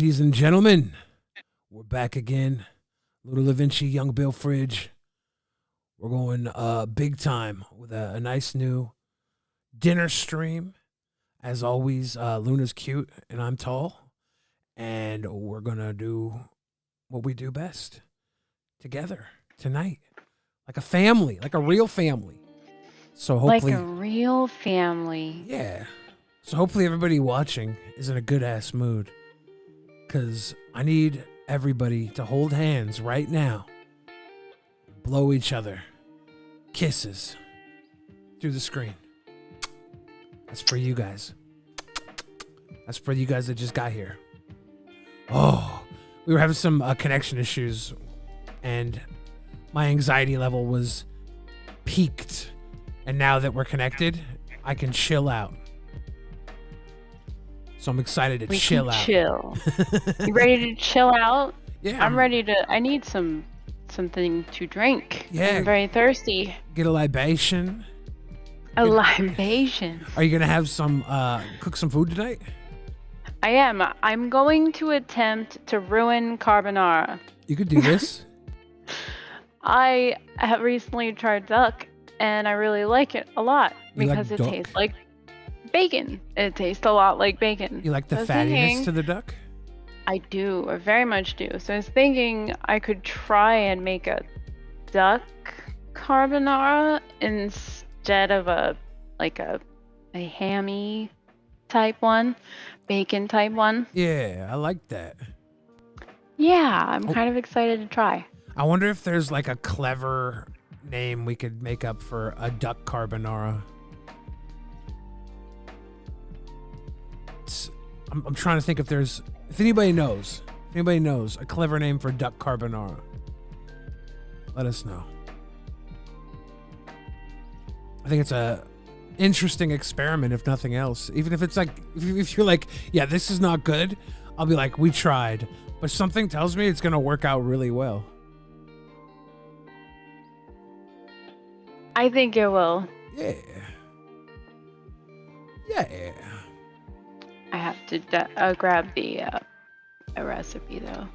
Ladies and gentlemen, we're back again. Little Vinci, Young Bill Fridge. We're going big time with a nice new dinner stream. As always, Luna's cute and I'm tall. And we're going to do what we do best together tonight. Like a family, like a real family. So hopefully. Like a real family. Yeah. So hopefully everybody watching is in a good ass mood. Because I need everybody to hold hands right now. Blow each other. Kisses. Through the screen. That's for you guys. That's for you guys that just got here. Oh, we were having some connection issues. And my anxiety level was peaked. And now that we're connected, I can chill out. So I'm excited to chill out. Chill. You ready to chill out? Yeah. I'm ready to. I need something to drink. Yeah. I'm very thirsty. Get a libation. A libation. Are you gonna have some cook some food tonight? I am. I'm going to attempt to ruin carbonara. You could do this. I have recently tried duck, and I really like it a lot because it tastes like bacon. It tastes a lot like bacon. You like the fattiness to the duck? I do. I very much do. So I was thinking I could try and make a duck carbonara instead of a hammy type one, bacon type one. Yeah, I like that. Yeah, I'm kind of excited to try. I wonder if there's like a clever name we could make up for a duck carbonara. I'm trying to think if anybody knows a clever name for duck carbonara. Let us know. I think it's a interesting experiment, if nothing else. Even if it's like, if you're like, yeah, this is not good, I'll be like, we tried, but something tells me it's gonna work out really well. I think it will. Yeah. Yeah. I have to grab the recipe though.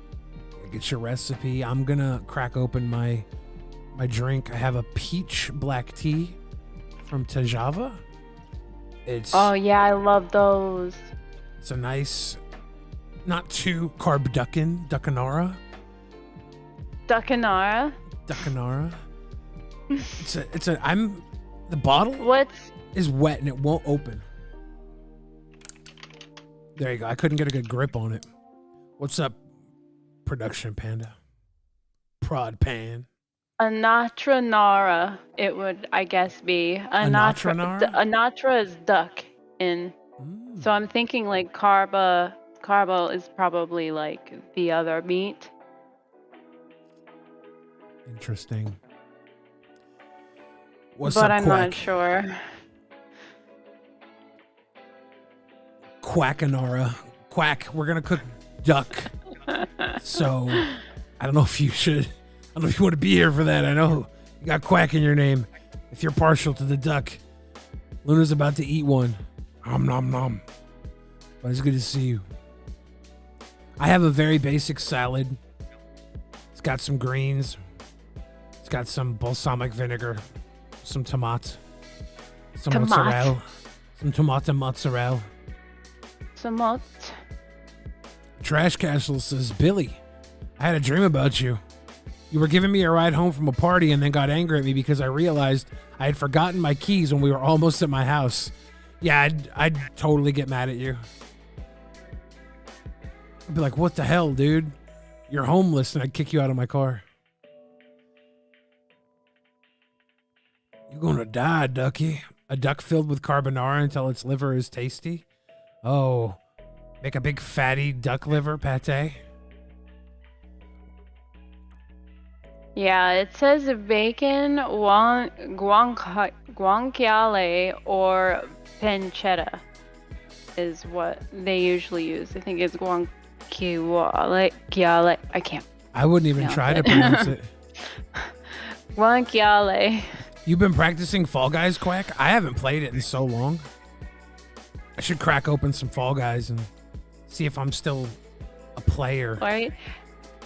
Get your recipe. I'm gonna crack open my drink. I have a peach black tea from Tajava. Oh yeah, I love those. It's a nice, not too carb duckanara. Duckanara. The bottle What? is wet and it won't open. There you go. I couldn't get a good grip on it. What's up, production panda? Prod pan. Anatranara, it would, I guess, be. Anatra is duck so I'm thinking like carbo is probably like the other meat. Interesting. But I'm not sure. Quackanara. Quack. We're gonna cook duck. So I don't know if you want to be here for that. I know you got quack in your name. If you're partial to the duck, Luna's about to eat one. Nom nom. But it's good to see you. I have a very basic salad. It's got some greens. It's got some balsamic vinegar, some tomatoes, some mozzarella, some tomato mozzarella. Somewhat. Trash Castle says, Billy, I had a dream about you. You were giving me a ride home from a party and then got angry at me because I realized I had forgotten my keys when we were almost at my house. Yeah, I'd totally get mad at you. I'd be like, what the hell, dude? You're homeless, and I'd kick you out of my car. You're gonna die, ducky. A duck filled with carbonara until its liver is tasty? Oh, make a big fatty duck liver pate? Yeah, it says bacon, guanciale, or pancetta is what they usually use. I think it's guanciale. I can't. I wouldn't even try to pronounce it. Guanciale. You've been practicing Fall Guys, Quack? I haven't played it in so long. I should crack open some Fall Guys and see if I'm still a player. Right?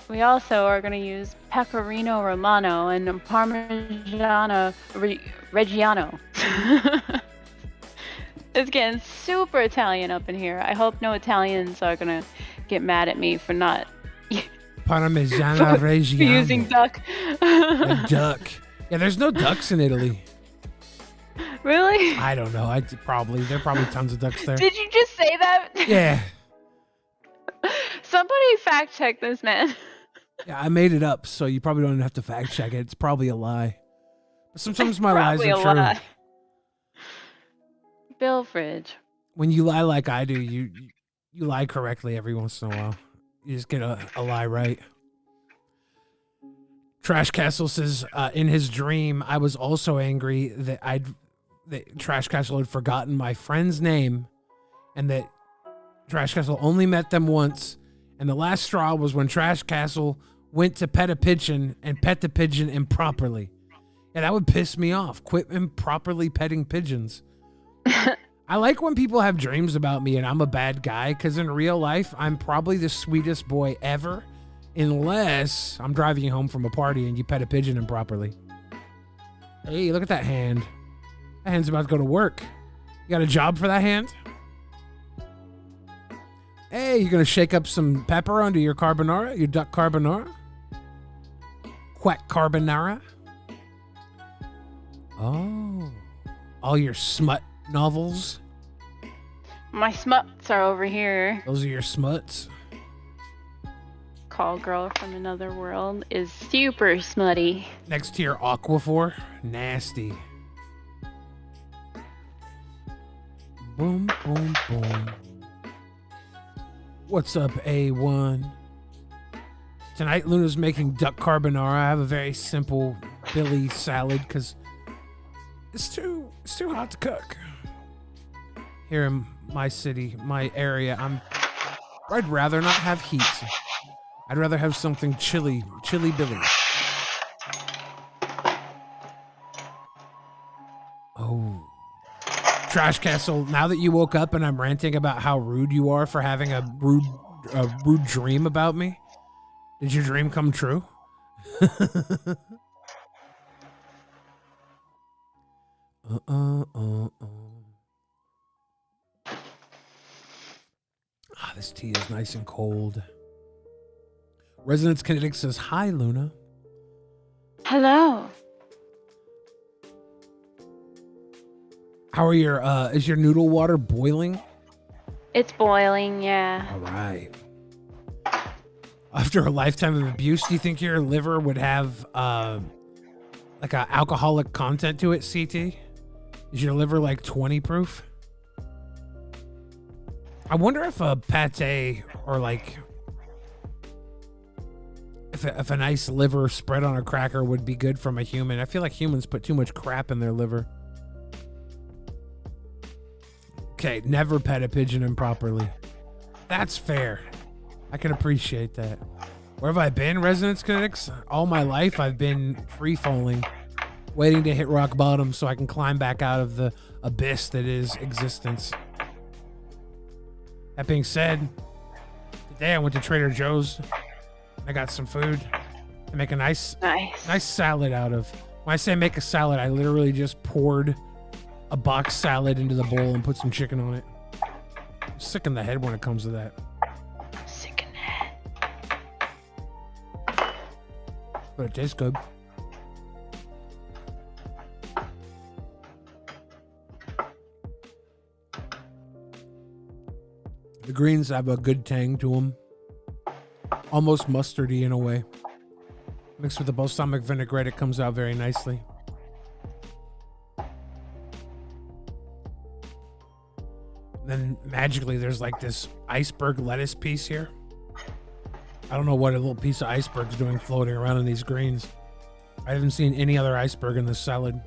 We also are going to use Pecorino Romano and Parmigiano Reggiano. It's getting super Italian up in here. I hope no Italians are going to get mad at me for not Parmigiano Reggiano. using duck. A duck. Yeah, there's no ducks in Italy. Really? I don't know. There are probably tons of ducks there. Did you just say that? Yeah. Somebody fact check this, man. Yeah, I made it up, so you probably don't have to fact check it. It's probably a lie. But sometimes my lies are true. Lie. Bill Fridge. When you lie like I do, you lie correctly every once in a while. You just get a lie right. Trash Castle says, in his dream, I was also angry that Trash Castle had forgotten my friend's name, and that Trash Castle only met them once, and the last straw was when Trash Castle went to pet a pigeon and pet the pigeon improperly. Yeah, that would piss me off. Quit improperly petting pigeons. I like when people have dreams about me and I'm a bad guy, because in real life, I'm probably the sweetest boy ever, unless I'm driving you home from a party and you pet a pigeon improperly. Hey, look at that hand. That hand's about to go to work. You got a job for that hand? Hey, you going to shake up some pepper onto your carbonara? Your duck carbonara? Quack carbonara? Oh. All your smut novels? My smuts are over here. Those are your smuts? Call Girl from Another World is super smutty. Next to your Aquaphor? Nasty. Boom, boom, boom. What's up, A1? Tonight, Luna's making duck carbonara. I have a very simple Billy salad because it's too hot to cook. Here in my city, my area, I'd rather not have heat. I'd rather have something chilly Billy. Oh. Trash Castle, now that you woke up and I'm ranting about how rude you are for having a rude dream about me, did your dream come true? This tea is nice and cold. Resonance Kinetic says, hi, Luna. Hello. How are is your noodle water boiling? It's boiling, yeah. All right. After a lifetime of abuse, do you think your liver would have like a alcoholic content to it, CT? Is your liver like 20 proof? I wonder if a pate or like if a nice liver spread on a cracker would be good from a human. I feel like humans put too much crap in their liver. Okay, never pet a pigeon improperly. That's fair. I can appreciate that. Where have I been, Resonance Kinetics? All my life I've been free falling, waiting to hit rock bottom so I can climb back out of the abyss that is existence. That being said, today I went to Trader Joe's. I got some food to make a nice salad out of. When I say make a salad, I literally just poured a box salad into the bowl and put some chicken on it. I'm sick in the head when it comes to that. Sick in the head. But it tastes good. The greens have a good tang to them. Almost mustardy in a way. Mixed with the balsamic vinaigrette, it comes out very nicely. Then magically there's like this iceberg lettuce piece here. I don't know what a little piece of iceberg's doing floating around in these greens. I haven't seen any other iceberg in this salad.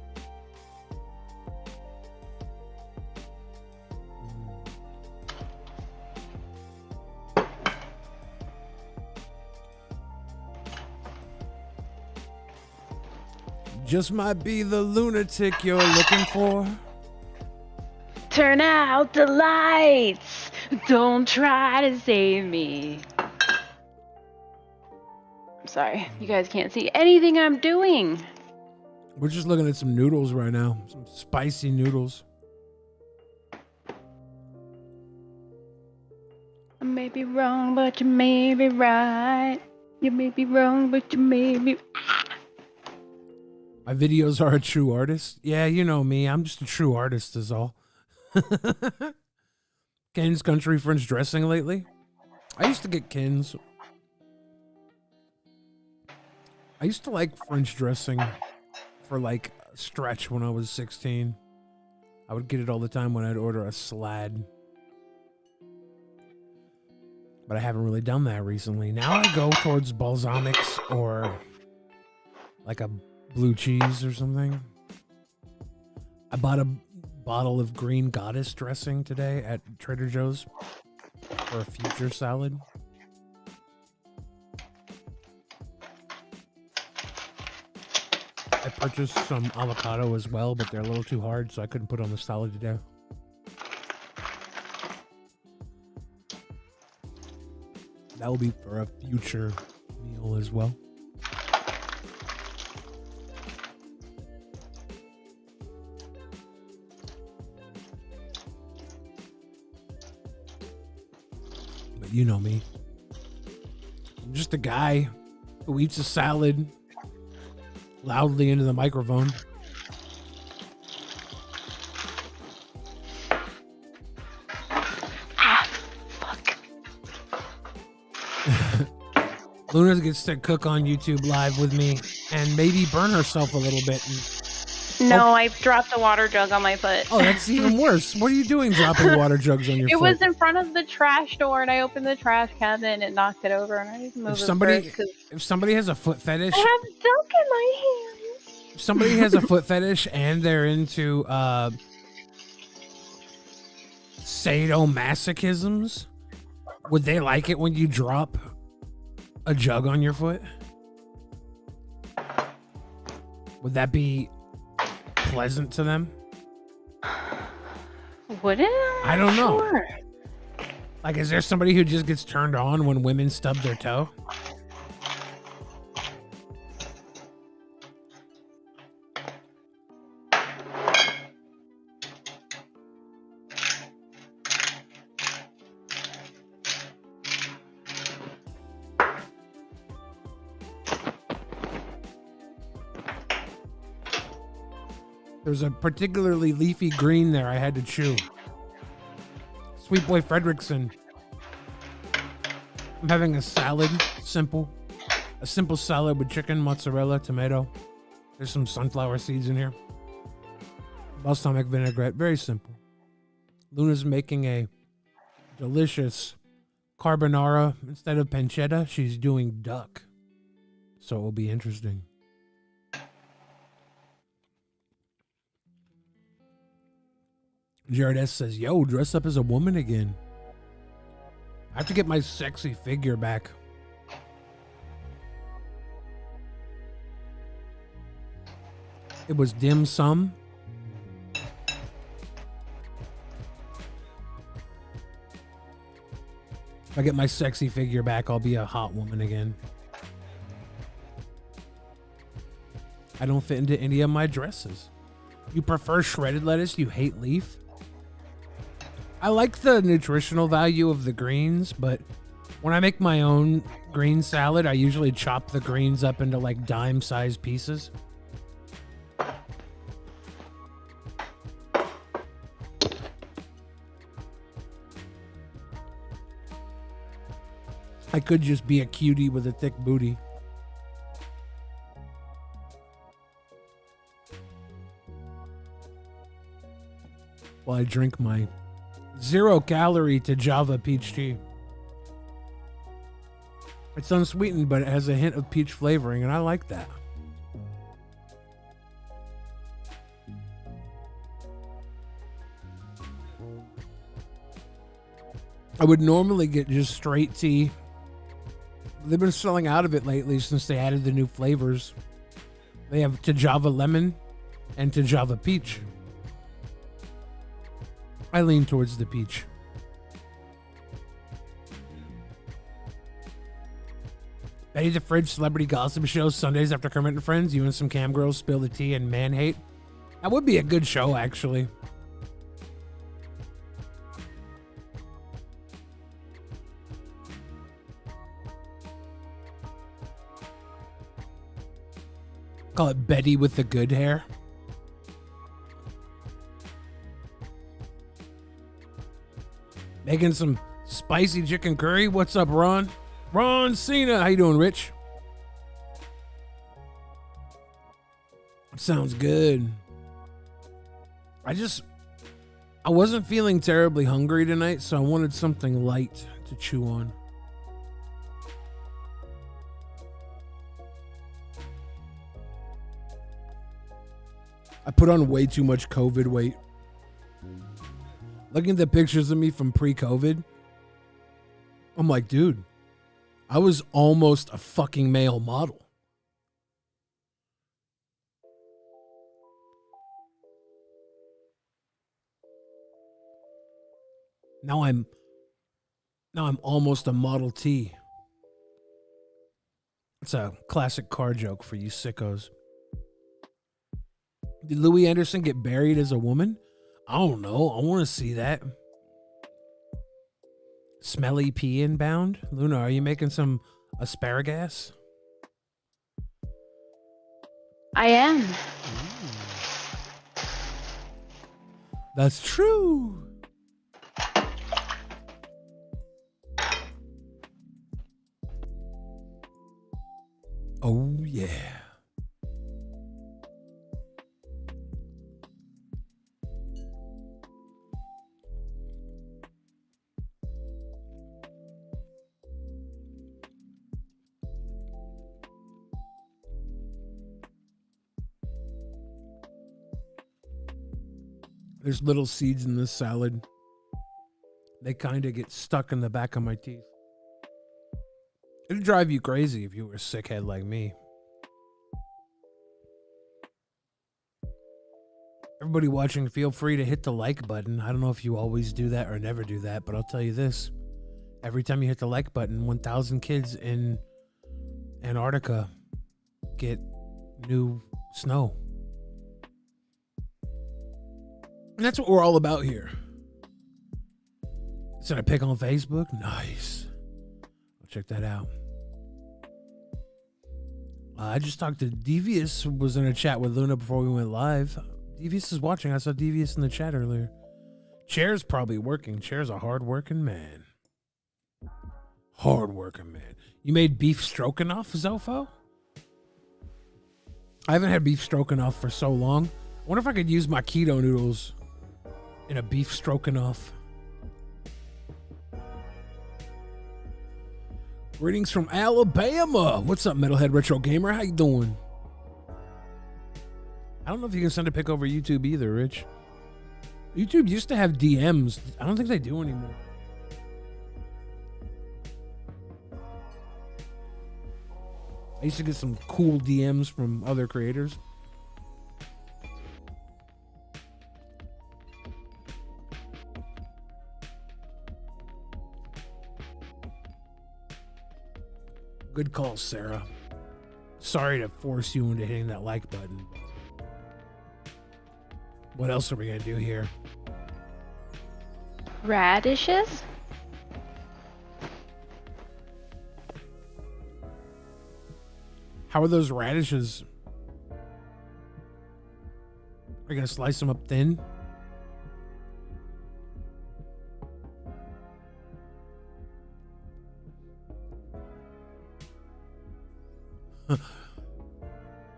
Just might be the lunatic you're looking for. Turn out the lights. Don't try to save me. sorry. You guys can't see anything I'm doing. We're just looking at some noodles right now. Some spicy noodles. I may be wrong, but you may be right. You may be wrong, but you may be... My videos are a true artist. Yeah, you know me. I'm just a true artist is all. Ken's Country French dressing lately? I used to get Ken's. I used to like French dressing for like a stretch when I was 16. I would get it all the time when I'd order a salad. But I haven't really done that recently. Now I go towards balsamics or like a blue cheese or something. I bought a bottle of green goddess dressing today at Trader Joe's for a future salad. I purchased some avocado as well, but they're a little too hard, so I couldn't put on the salad today. That will be for a future meal as well. But you know me. I'm just a guy who eats a salad loudly into the microphone. Fuck. Luna gets to cook on YouTube Live with me and maybe burn herself a little bit. No, I dropped a water jug on my foot. Oh, that's even worse. What are you doing dropping water jugs on your foot? It was in front of the trash door, and I opened the trash cabinet, and it knocked it over, and I just moved it. If somebody has a foot fetish... I have silk in my hands. If somebody has a foot fetish and they're into sadomasochisms, would they like it when you drop a jug on your foot? Would that be pleasant to them? Would it? I don't know. Sure. Like, is there somebody who just gets turned on when women stub their toe? There's a particularly leafy green there I had to chew. Sweet Boy Fredrickson. I'm having a salad, a simple salad with chicken, mozzarella, tomato. There's some sunflower seeds in here. Balsamic vinaigrette, very simple. Luna's making a delicious carbonara. Instead of pancetta, she's doing duck. So it will be interesting. Jared S says, yo, dress up as a woman again. I have to get my sexy figure back. It was dim sum. If I get my sexy figure back, I'll be a hot woman again. I don't fit into any of my dresses. You prefer shredded lettuce? You hate leaf? I like the nutritional value of the greens, but when I make my own green salad, I usually chop the greens up into like dime-sized pieces. I could just be a cutie with a thick booty. While I drink my 0-calorie to Java peach tea. It's unsweetened, but it has a hint of peach flavoring, and I like that. I would normally get just straight tea. They've been selling out of it lately since they added the new flavors. They have to Java lemon and to Java peach. I lean towards the peach. Betty the Fridge celebrity gossip show Sundays after Kermit and Friends. You and some cam girls spill the tea and man hate. That would be a good show, actually. Call it Betty with the good hair. Making some spicy chicken curry. What's up, Ron? Ron Cena. How you doing, Rich? Sounds good. I wasn't feeling terribly hungry tonight, so I wanted something light to chew on. I put on way too much COVID weight. Looking at the pictures of me from pre-COVID, I'm like, dude, I was almost a fucking male model. Now I'm almost a Model T. It's a classic car joke for you sickos. Did Louis Anderson get buried as a woman? I don't know. I want to see that. Smelly pea inbound. Luna, are you making some asparagus? I am. That's true. Oh, yeah. There's little seeds in this salad. They kind of get stuck in the back of my teeth. It'd drive you crazy if you were a sickhead like me. Everybody watching, feel free to hit the like button. I don't know if you always do that or never do that, but I'll tell you this. Every time you hit the like button, 1,000 kids in Antarctica get new snow. And that's what we're all about here. Send a pic on Facebook? Nice. I'll check that out. I just talked to Devious, was in a chat with Luna before we went live. Devious is watching. I saw Devious in the chat earlier. Chair's probably working. Chair's a hard-working man. Hard-working man. You made beef stroganoff, Zofo? I haven't had beef stroganoff for so long. I wonder if I could use my keto noodles in a beef stroganoff. Greetings from Alabama. What's up, Metalhead Retro Gamer? How you doing? I don't know if you can send a pic over YouTube either, Rich. YouTube used to have DMs. I don't think they do anymore. I used to get some cool DMs from other creators. Good call, Sarah. Sorry to force you into hitting that like button. What else are we going to do here? Radishes? How are those radishes? Are you going to slice them up thin?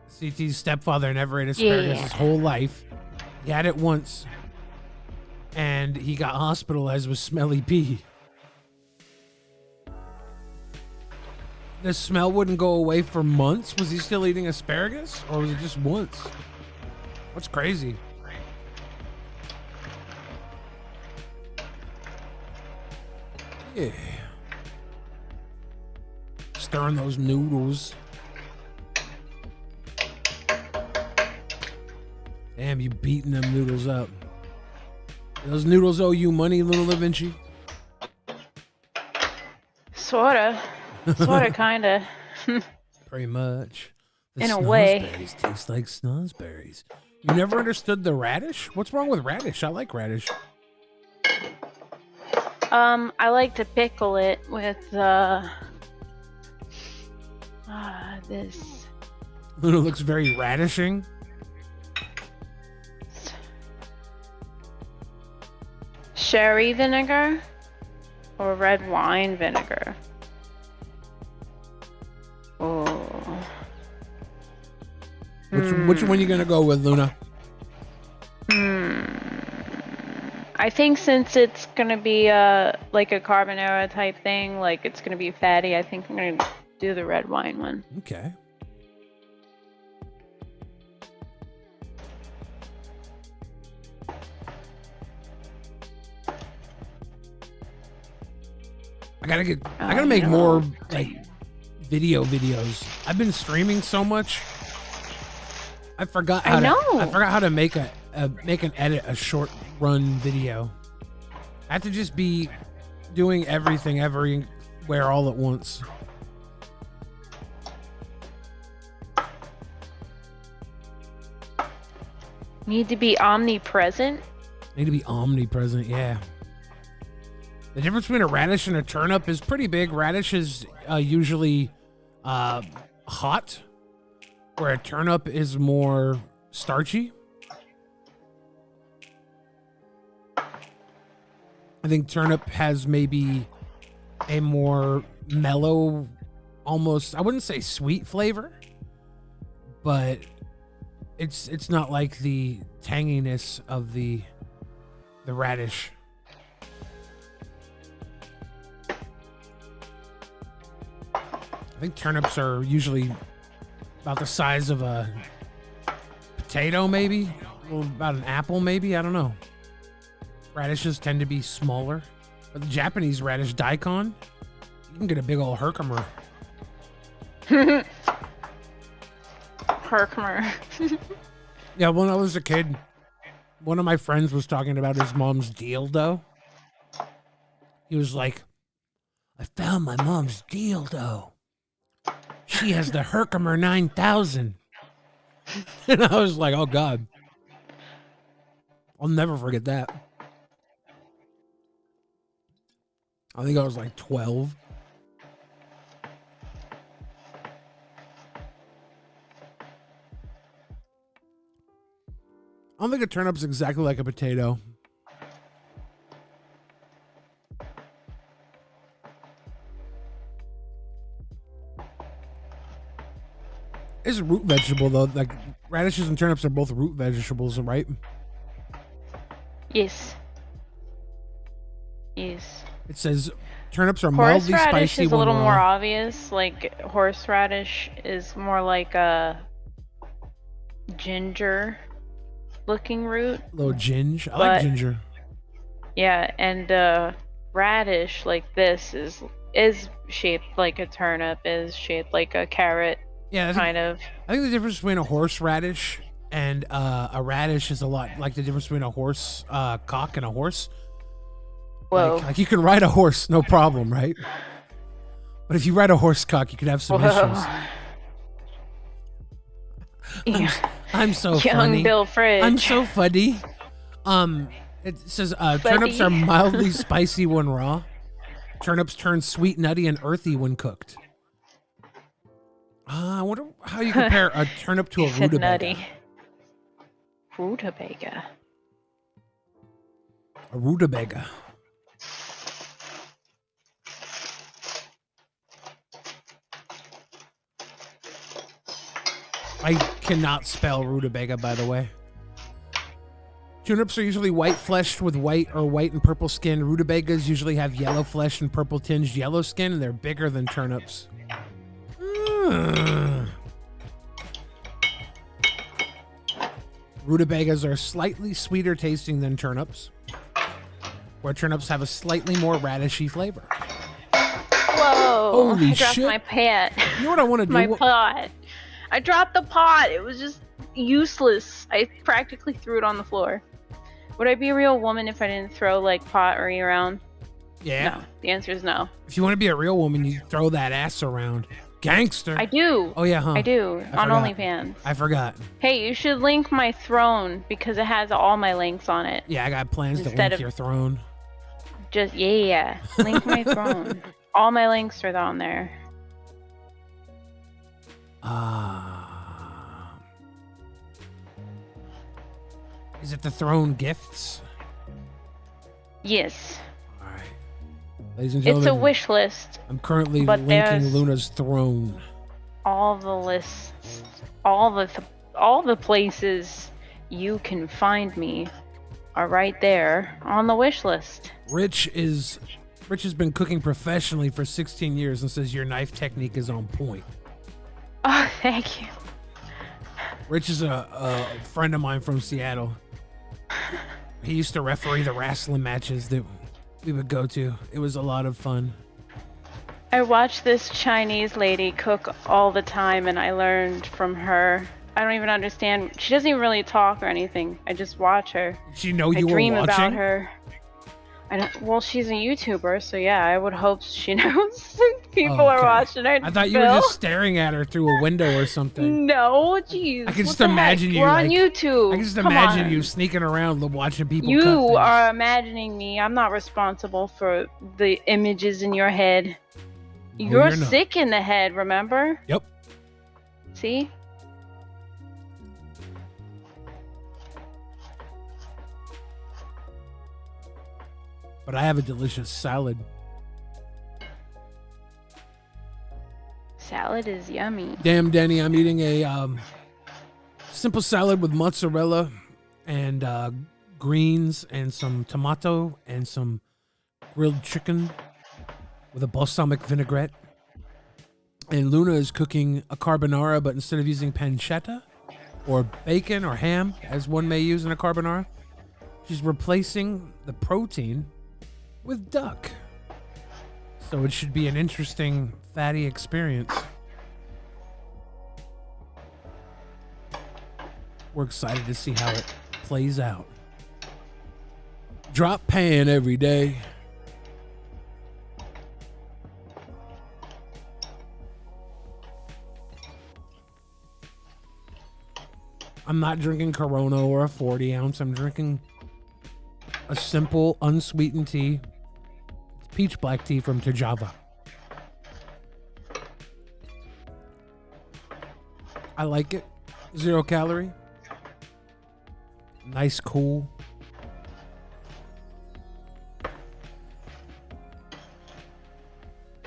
CT's stepfather never ate asparagus his whole life. He had it once, and he got hospitalized with smelly pee. The smell wouldn't go away for months? Was he still eating asparagus, or was it just once? What's crazy? Yeah. Stirring those noodles. Damn, you beating them noodles up. Those noodles owe you money, little Da Vinci? Sorta. Sorta, kinda. Pretty much. The In a way. snozberries taste like snozberries. You never understood the radish? What's wrong with radish? I like radish. I like to pickle it with this. Luna looks very radishing. Sherry vinegar or red wine vinegar. Oh. Which one are you gonna go with, Luna? I think since it's gonna be like a carbonara type thing, like it's gonna be fatty, I think I'm gonna do the red wine one. Okay. I gotta make more like videos. I've been streaming so much. I forgot how to make a short run video. I have to just be doing everything everywhere all at once. Need to be omnipresent? Need to be omnipresent, yeah. The difference between a radish and a turnip is pretty big. Radish is usually hot, where a turnip is more starchy. I think turnip has maybe a more mellow, almost, I wouldn't say sweet flavor, but it's not like the tanginess of the radish. I think turnips are usually about the size of a potato, maybe. Well, about an apple, maybe. I don't know. Radishes tend to be smaller. But the Japanese radish daikon, you can get a big old herkimer. Herkimer. Yeah, when I was a kid, one of my friends was talking about his mom's dildo. He was like, I found my mom's dildo. She has the Herkimer 9000. And I was like, oh, God. I'll never forget that. I think I was like 12. I don't think a turnip's exactly like a potato. It's a root vegetable, though. Like, radishes and turnips are both root vegetables, right? Yes. Yes. It says turnips are mildly spicy. Horseradish is a little more obvious. Like, horseradish is more like a ginger-looking root. A little ginger. I like ginger. Yeah, and radish like this is shaped like a turnip, is shaped like a carrot. Yeah, kind of. I think the difference between a horseradish and a radish is a lot like the difference between a horse cock and a horse. Whoa. Like you can ride a horse, no problem, right? But if you ride a horse cock, you could have some issues. Yeah. I'm so Young funny. Bill Fridge. I'm so funny. It says turnips are mildly spicy when raw. Turnips turn sweet, nutty, and earthy when cooked. I wonder how you compare a turnip to a rutabaga. Nutty. Rutabaga. A rutabaga. I cannot spell rutabaga, by the way. Turnips are usually white-fleshed with white and purple skin. Rutabagas usually have yellow flesh and purple-tinged yellow skin, and they're bigger than turnips. Rutabagas are slightly sweeter tasting than turnips, where turnips have a slightly more radishy flavor. Whoa! Holy I dropped shit. my pot. You know what I want to do? My pot. I dropped the pot. It was just useless. I practically threw it on the floor. Would I be a real woman if I didn't throw like pottery around? Yeah. No. The answer is no. If you want to be a real woman, you throw that ass around. Gangster. I do. Oh yeah, huh? I do. On OnlyFans. I forgot. Hey, you should link my throne because it has all my links on it. Yeah, I got plans to link your throne. Just yeah. Link my throne. All my links are on there. Is it the throne gifts? Yes. All right. Ladies and gentlemen. It's a wish list. I'm currently linking Luna's throne. All the lists, all the places you can find me are right there on the wish list. Rich has been cooking professionally for 16 years and says your knife technique is on point. Oh, thank you. Rich is a friend of mine from Seattle. He used to referee the wrestling matches that we would go to. It was a lot of fun. I watch this Chinese lady cook all the time, and I learned from her. I don't even understand. She doesn't even really talk or anything. I just watch her. Did she know you were watching? I dream about her. Well, she's a YouTuber, so yeah, I would hope she knows people are watching her. I thought you were just staring at her through a window or something. No, jeez. I can just imagine you. We're on YouTube. I can just imagine you sneaking around watching people. You are imagining me. I'm not responsible for the images in your head. You're sick in the head, remember? Yep. See? But I have a delicious salad. Salad is yummy. Damn, Danny, I'm eating a simple salad with mozzarella and greens and some tomato and some grilled chicken with a balsamic vinaigrette. And Luna is cooking a carbonara, but instead of using pancetta or bacon or ham, as one may use in a carbonara, she's replacing the protein with duck. So it should be an interesting fatty experience. We're excited to see how it plays out. Drop pan every day. I'm not drinking Corona or a 40 ounce. I'm drinking a simple, unsweetened tea. Peach black tea from Tajava. I like it. 0 calorie. Nice, cool.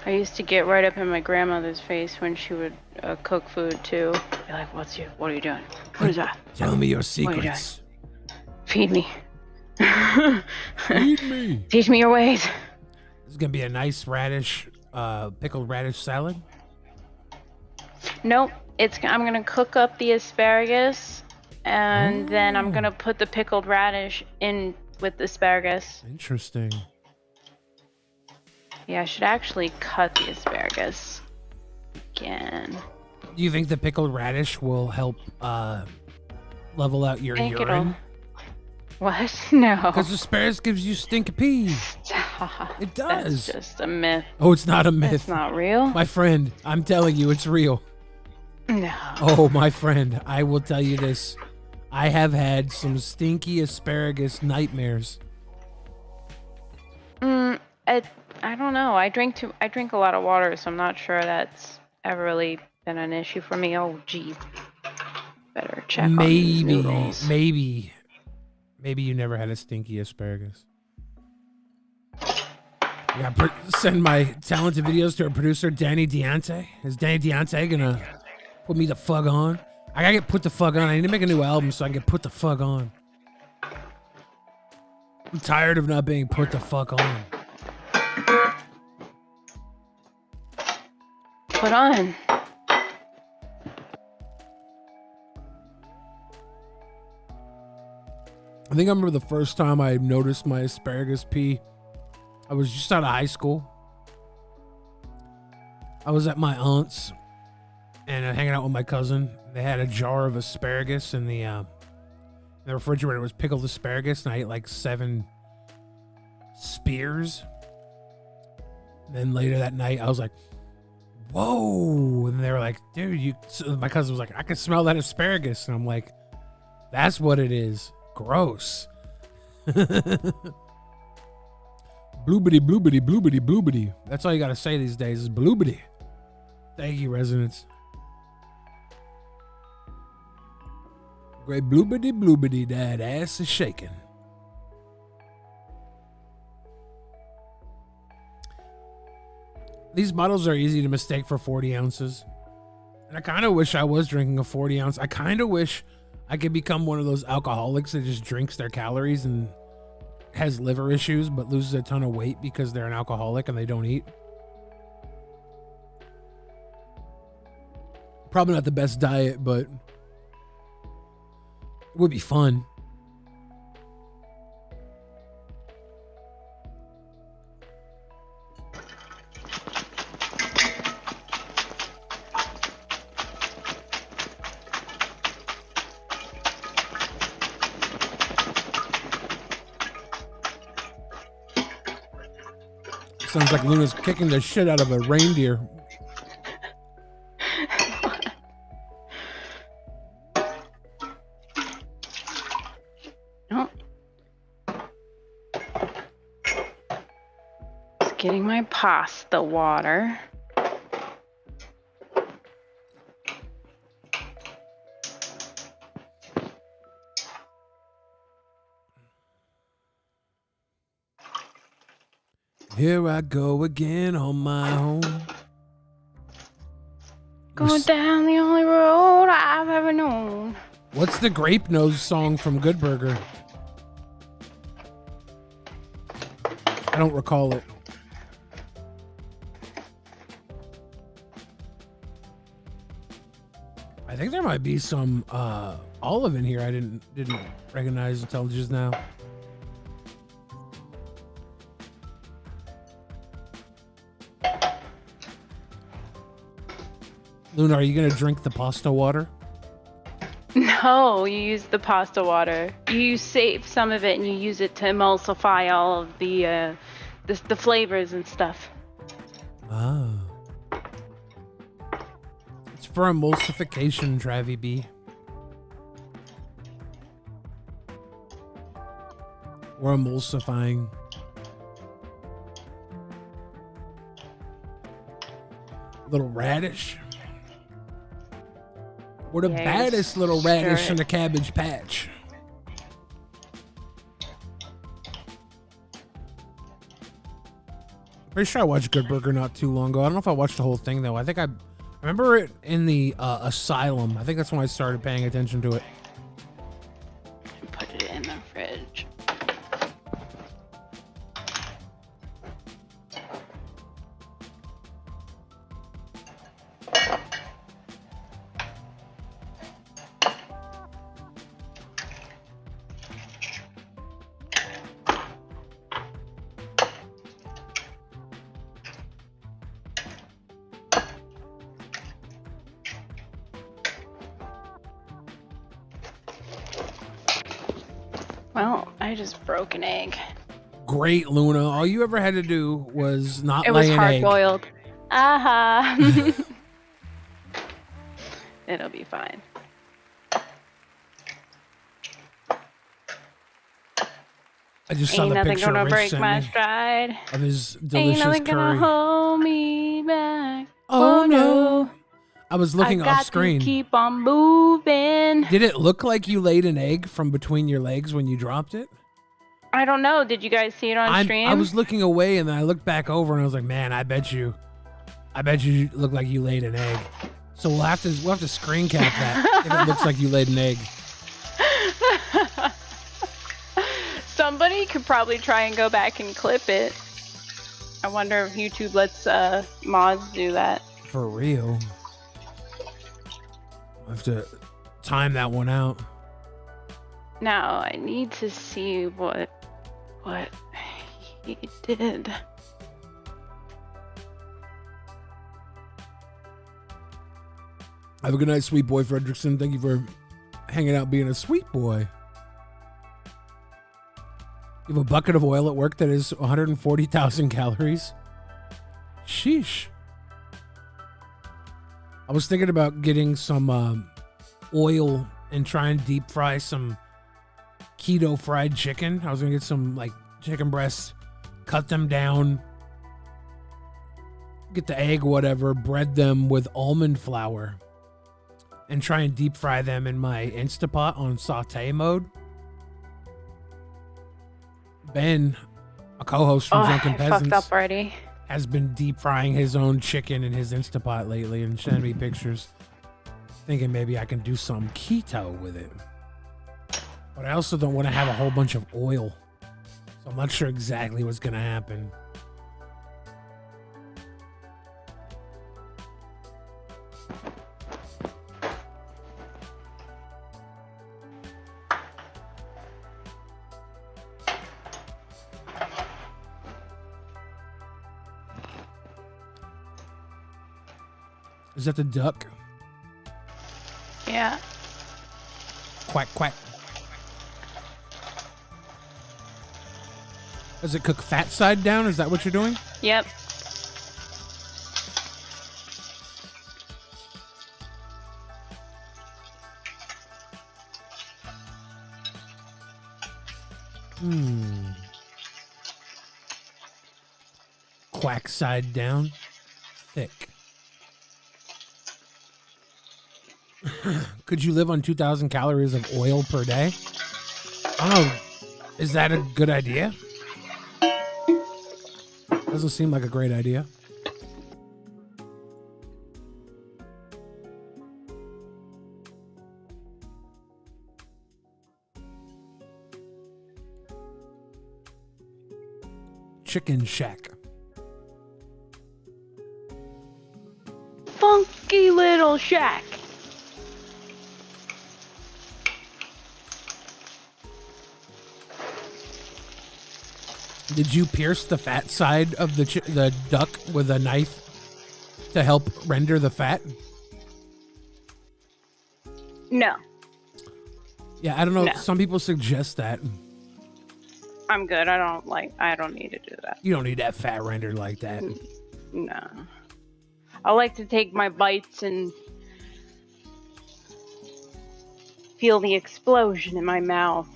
I used to get right up in my grandmother's face when she would cook food too. Be like, what are you doing? What is that? Tell me your secrets. Feed me. Feed me. Teach me your ways. This is gonna be a nice pickled radish salad. Nope. I'm gonna cook up the asparagus, and then I'm gonna put the pickled radish in with the asparagus. Interesting. Yeah, I should actually cut the asparagus again. Do you think the pickled radish will help level out your urine? What? No. Because asparagus gives you stinky pee. It does. That's just a myth. Oh, it's not a myth. It's not real? My friend, I'm telling you, it's real. No. Oh, my friend, I will tell you this. I have had some stinky asparagus nightmares. I don't know. I drink a lot of water, so I'm not sure that's ever really been an issue for me. Oh, geez. Better check on these noodles. Maybe you never had a stinky asparagus. I gotta send my talented videos to our producer, Danny Deante. Is Danny Deante gonna put me the fuck on? I gotta get put the fuck on. I need to make a new album so I can get put the fuck on. I'm tired of not being put the fuck on. Put on. I think I remember the first time I noticed my asparagus pee. I was just out of high school. I was at my aunt's and hanging out with my cousin. They had a jar of asparagus in the refrigerator. It was pickled asparagus, and I ate like 7 spears. Then later that night, I was like, whoa. And they were like, dude, so my cousin was like, I can smell that asparagus. And I'm like, that's what it is. Gross. Bloobity, bloobity, bloobity, bloobity. That's all you got to say these days is bloobity. Thank you, residents. Great bloobity, bloobity, that ass is shaking. These bottles are easy to mistake for 40 ounces. And I kind of wish I was drinking a 40 ounce. I kind of wish I could become one of those alcoholics that just drinks their calories and has liver issues but loses a ton of weight because they're an alcoholic and they don't eat. Probably not the best diet, but it would be fun. Sounds like Luna's kicking the shit out of a reindeer. Oh. Just getting my pasta water. Here I go again on my own. Going down the only road I've ever known. What's the Grape Nose song from Good Burger? I don't recall it. I think there might be some olive in here I didn't recognize until just now. Luna, are you going to drink the pasta water? No, you use the pasta water. You save some of it and you use it to emulsify all of the flavors and stuff. Oh. It's for emulsification, Travie B. We're emulsifying. Little radish. We're the baddest little radish in the Cabbage Patch. Pretty sure I watched Good Burger not too long ago. I don't know if I watched the whole thing though. I think I remember it in the Asylum. I think that's when I started paying attention to it. Put it in the fridge. Well, I just broke an egg. Great, Luna. All you ever had to do was not It lay was an egg. hard-boiled. Aha. It'll be fine. I just saw Ain't the nothing picture gonna Rich break sent my me stride. of his Ain't delicious nothing curry. gonna hold me back. Oh no! I was looking off screen. I got to keep on moving. Did it look like you laid an egg from between your legs when you dropped it? I don't know. Did you guys see it on stream? I was looking away and then I looked back over and I was like, man, I bet you look like you laid an egg. So we'll have to screen cap that if it looks like you laid an egg. Somebody could probably try and go back and clip it. I wonder if YouTube lets mods do that. For real. I have to time that one out. Now I need to see what he did. Have a good night, sweet boy Fredrickson. Thank you for hanging out being a sweet boy. You have a bucket of oil at work that is 140,000 calories. Sheesh. I was thinking about getting some oil and try and deep fry some keto fried chicken. I was gonna get some like chicken breasts, cut them down, get the egg, whatever, bread them with almond flour, and try and deep fry them in my Instapot on saute mode. Ben, a co-host from Drunken Peasants, fucked up already. Has been deep frying his own chicken in his Instapot lately and sending me pictures. Thinking maybe I can do some keto with it. But I also don't want to have a whole bunch of oil. So I'm not sure exactly what's going to happen. Is that the duck? Yeah. Quack, quack. Does it cook fat side down? Is that what you're doing? Yep. Quack side down. Thick. Could you live on 2,000 calories of oil per day? I don't know. Is that a good idea? Doesn't seem like a great idea. Chicken Shack. Funky little shack. Did you pierce the fat side of the duck with a knife to help render the fat? No. Yeah, I don't know. No. Some people suggest that. I'm good. I don't need to do that. You don't need that fat rendered like that. No. I like to take my bites and feel the explosion in my mouth.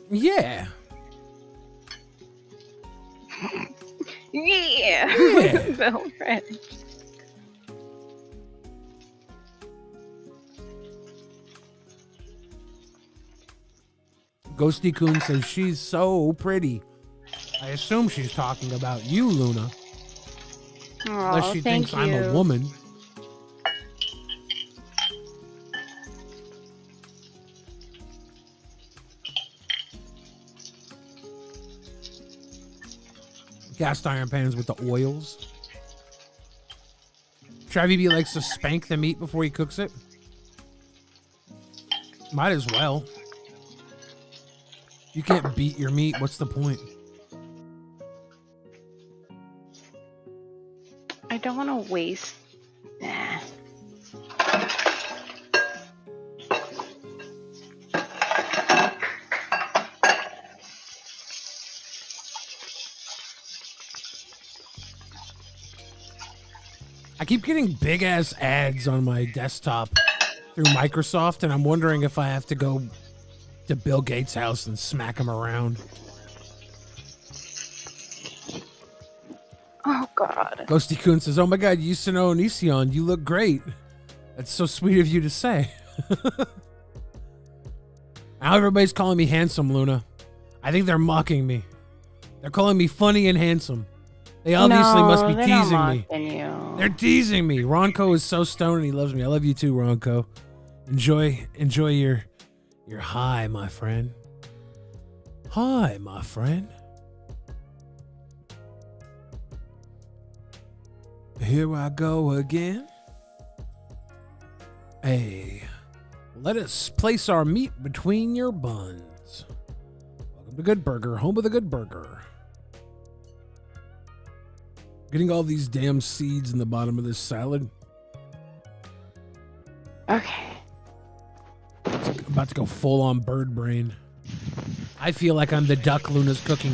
Yeah. Yeah. Bill French. Ghosty Coon says she's so pretty. I assume she's talking about you, Luna. Unless she thinks I'm a woman. Cast iron pans with the oils. Travi B likes to spank the meat before he cooks it. Might as well. You can't beat your meat. What's the point? I don't want to waste. Nah. I keep getting big ass ads on my desktop through Microsoft, and I'm wondering if I have to go to Bill Gates' house and smack him around. Oh, God. Ghosty Coon says, oh my God, you used to know Onision. You look great. That's so sweet of you to say. Now everybody's calling me handsome, Luna. I think they're mocking me. They're calling me funny and handsome. They obviously must be teasing me. You. They're teasing me. Ronco is so stoned and he loves me. I love you too, Ronco. Enjoy your high, my friend. Hi, my friend. Here I go again. Hey, let us place our meat between your buns. Welcome to Good Burger, home of the Good Burger. Getting all these damn seeds in the bottom of this salad. Okay. I'm about to go full on bird brain. I feel like I'm the duck Luna's cooking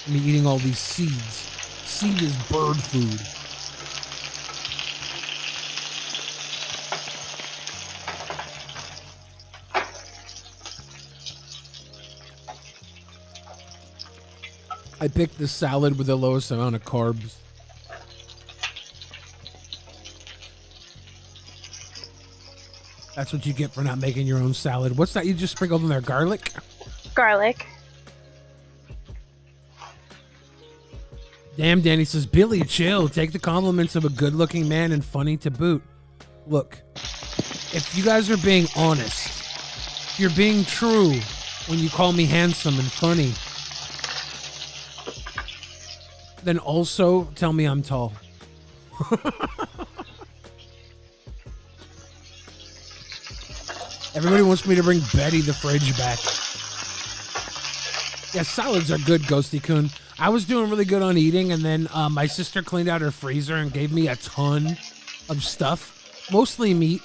me eating all these seeds. Seed is bird food. I picked the salad with the lowest amount of carbs. That's what you get for not making your own salad. What's that you just sprinkled in there? Garlic? Garlic. Damn, Danny says, Billy, chill. Take the compliments of a good-looking man and funny to boot. Look, if you guys are being honest, if you're being true when you call me handsome and funny, then also tell me I'm tall. Everybody wants me to bring Betty the fridge back. Yeah, salads are good, Ghosty Kun. I was doing really good on eating, and then my sister cleaned out her freezer and gave me a ton of stuff. Mostly meat,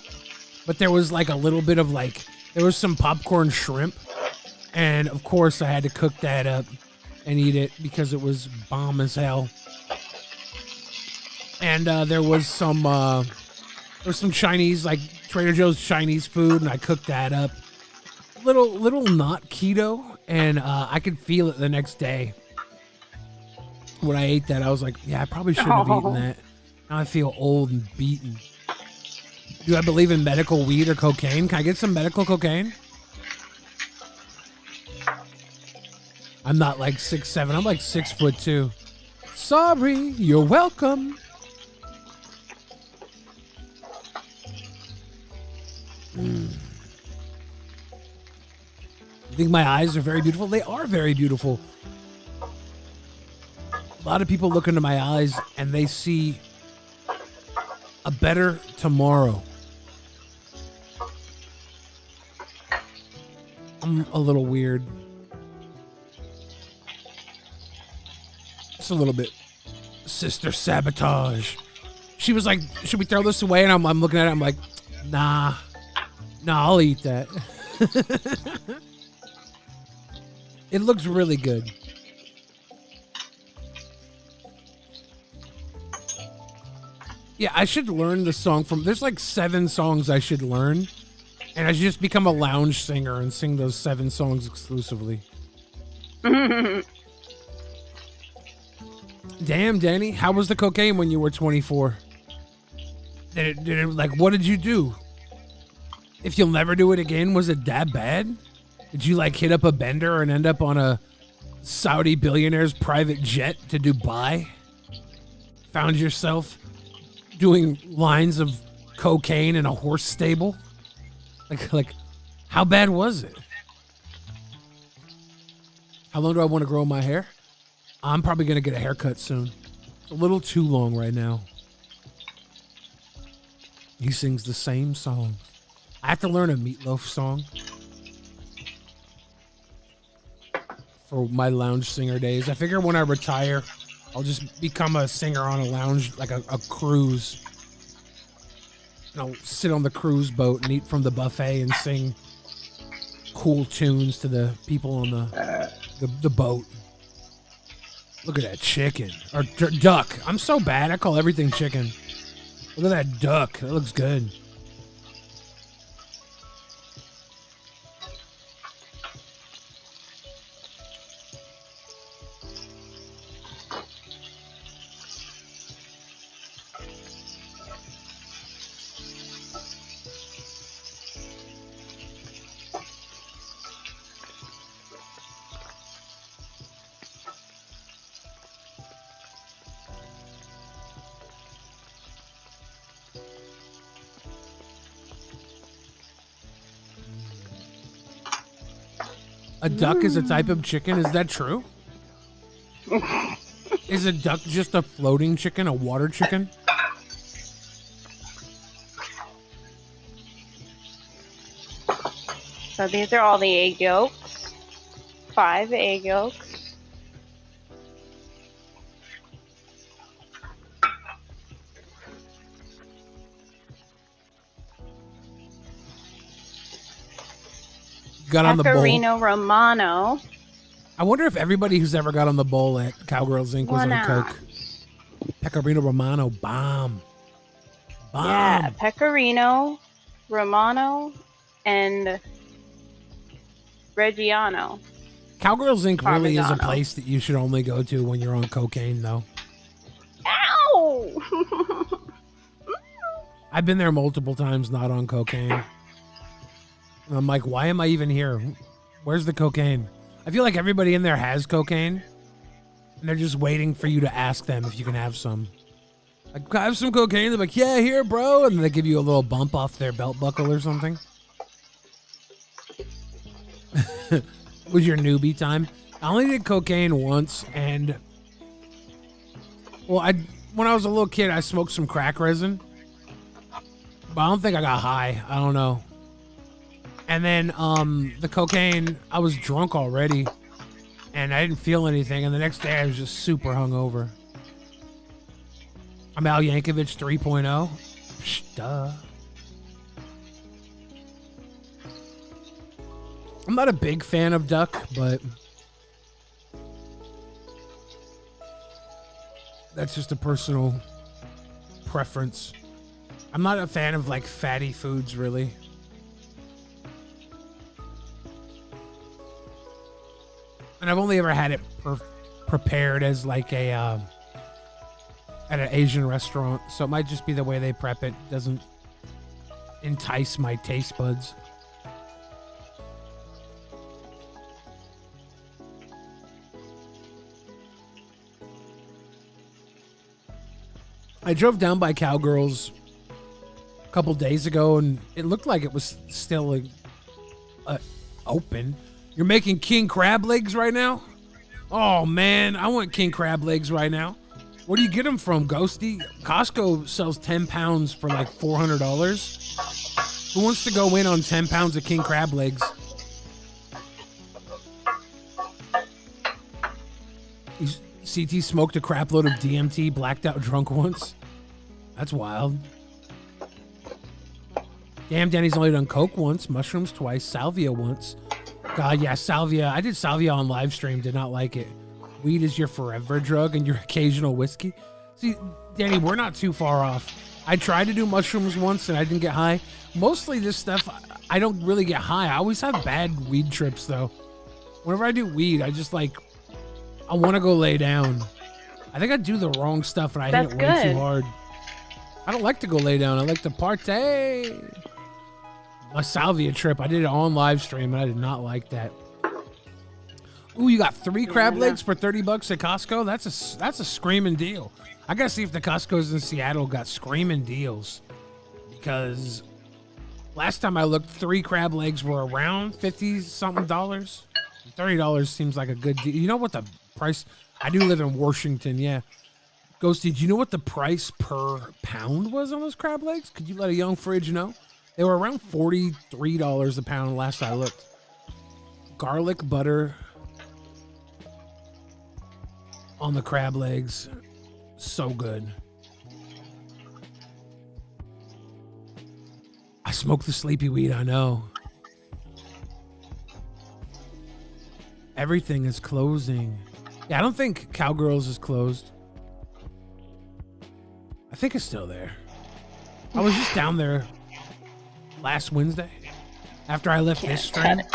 but there was like a little bit of there was some popcorn shrimp. And of course I had to cook that up and eat it because it was bomb as hell. And there was some Chinese, like Trader Joe's Chinese food, and I cooked that up. Little not keto, and I could feel it the next day. When I ate that, I was like, yeah, I probably shouldn't have eaten that. Now I feel old and beaten. Do I believe in medical weed or cocaine? Can I get some medical cocaine? I'm not like 6'7". I'm like 6'2". Sorry, you're welcome. I think my eyes are very beautiful. They are very beautiful. A lot of people look into my eyes and they see a better tomorrow. I'm a little weird. Just a little bit. Sister Sabotage. She was like, should we throw this away? And I'm looking at it. I'm like, nah, I'll eat that. It looks really good. Yeah, I should learn the song from... There's like 7 songs I should learn. And I should just become a lounge singer and sing those 7 songs exclusively. Damn, Danny. How was the cocaine when you were 24? Did it like, what did you do? If you'll never do it again, was it that bad? Did you like hit up a bender and end up on a Saudi billionaire's private jet to Dubai? Found yourself doing lines of cocaine in a horse stable? Like, how bad was it? How long do I want to grow my hair? I'm probably going to get a haircut soon. It's a little too long right now. He sings the same songs. I have to learn a Meatloaf song for my lounge singer days. I figure when I retire, I'll just become a singer on a lounge, like a cruise. And I'll sit on the cruise boat and eat from the buffet and sing cool tunes to the people on the boat. Look at that chicken. Or duck. I'm so bad. I call everything chicken. Look at that duck. That looks good. A duck is a type of chicken? Is that true? Is a duck just a floating chicken, a water chicken? So these are all the egg yolks. 5 egg yolks. Got on the bowl. Pecorino Romano. I wonder if everybody who's ever got on the bowl at Cowgirls Inc. was on Coke. Pecorino Romano, bomb. Yeah, Pecorino Romano and Reggiano. Cowgirls Inc. really is a Parmigiano. place that you should only go to when you're on cocaine, though. Ow! I've been there multiple times not on cocaine. And I'm like, why am I even here? Where's the cocaine? I feel like everybody in there has cocaine. And they're just waiting for you to ask them if you can have some. Like, can I have some cocaine? They're like, yeah, here, bro. And then they give you a little bump off their belt buckle or something. Was your newbie time? I only did cocaine once, and well, when I was a little kid, I smoked some crack resin, but I don't think I got high. I don't know. And then the cocaine, I was drunk already, and I didn't feel anything. And the next day, I was just super hungover. I'm Al Yankovic 3.0. Duh. I'm not a big fan of duck, but that's just a personal preference. I'm not a fan of like fatty foods, really. And I've only ever had it prepared as like a at an Asian restaurant, so it might just be the way they prep it doesn't entice my taste buds. I drove down by Cowgirls a couple days ago, and it looked like it was still open. You're making king crab legs right now? Oh, man, I want king crab legs right now. Where do you get them from, Ghosty? Costco sells 10 pounds for like $400. Who wants to go in on 10 pounds of king crab legs? CT smoked a crap load of DMT, blacked out drunk once. That's wild. Damn, Danny's only done coke once, mushrooms twice, salvia once. God, yeah, salvia. I did salvia on live stream, did not like it. Weed is your forever drug and your occasional whiskey. See, Danny, we're not too far off. I tried to do mushrooms once and I didn't get high. Mostly this stuff, I don't really get high. I always have bad weed trips, though. Whenever I do weed, I just like... I want to go lay down. I think I do the wrong stuff and I hit it way too hard. I don't like to go lay down. I like to party. My salvia trip, I did it on live stream and I did not like that. Ooh, you got 3 crab legs for $30 at Costco? That's a screaming deal. I gotta see if the Costco's in Seattle got screaming deals. Because last time I looked, 3 crab legs were around $50-something. $30 seems like a good deal. You know what the price? I do live in Washington, yeah. Ghosty, do you know what the price per pound was on those crab legs? Could you let a young fridge know? They were around $43 a pound last I looked. Garlic butter on the crab legs. So good. I smoked the sleepy weed, I know. Everything is closing. Yeah, I don't think Cowgirls is closed. I think it's still there. I was just down there last Wednesday after I left this stream. When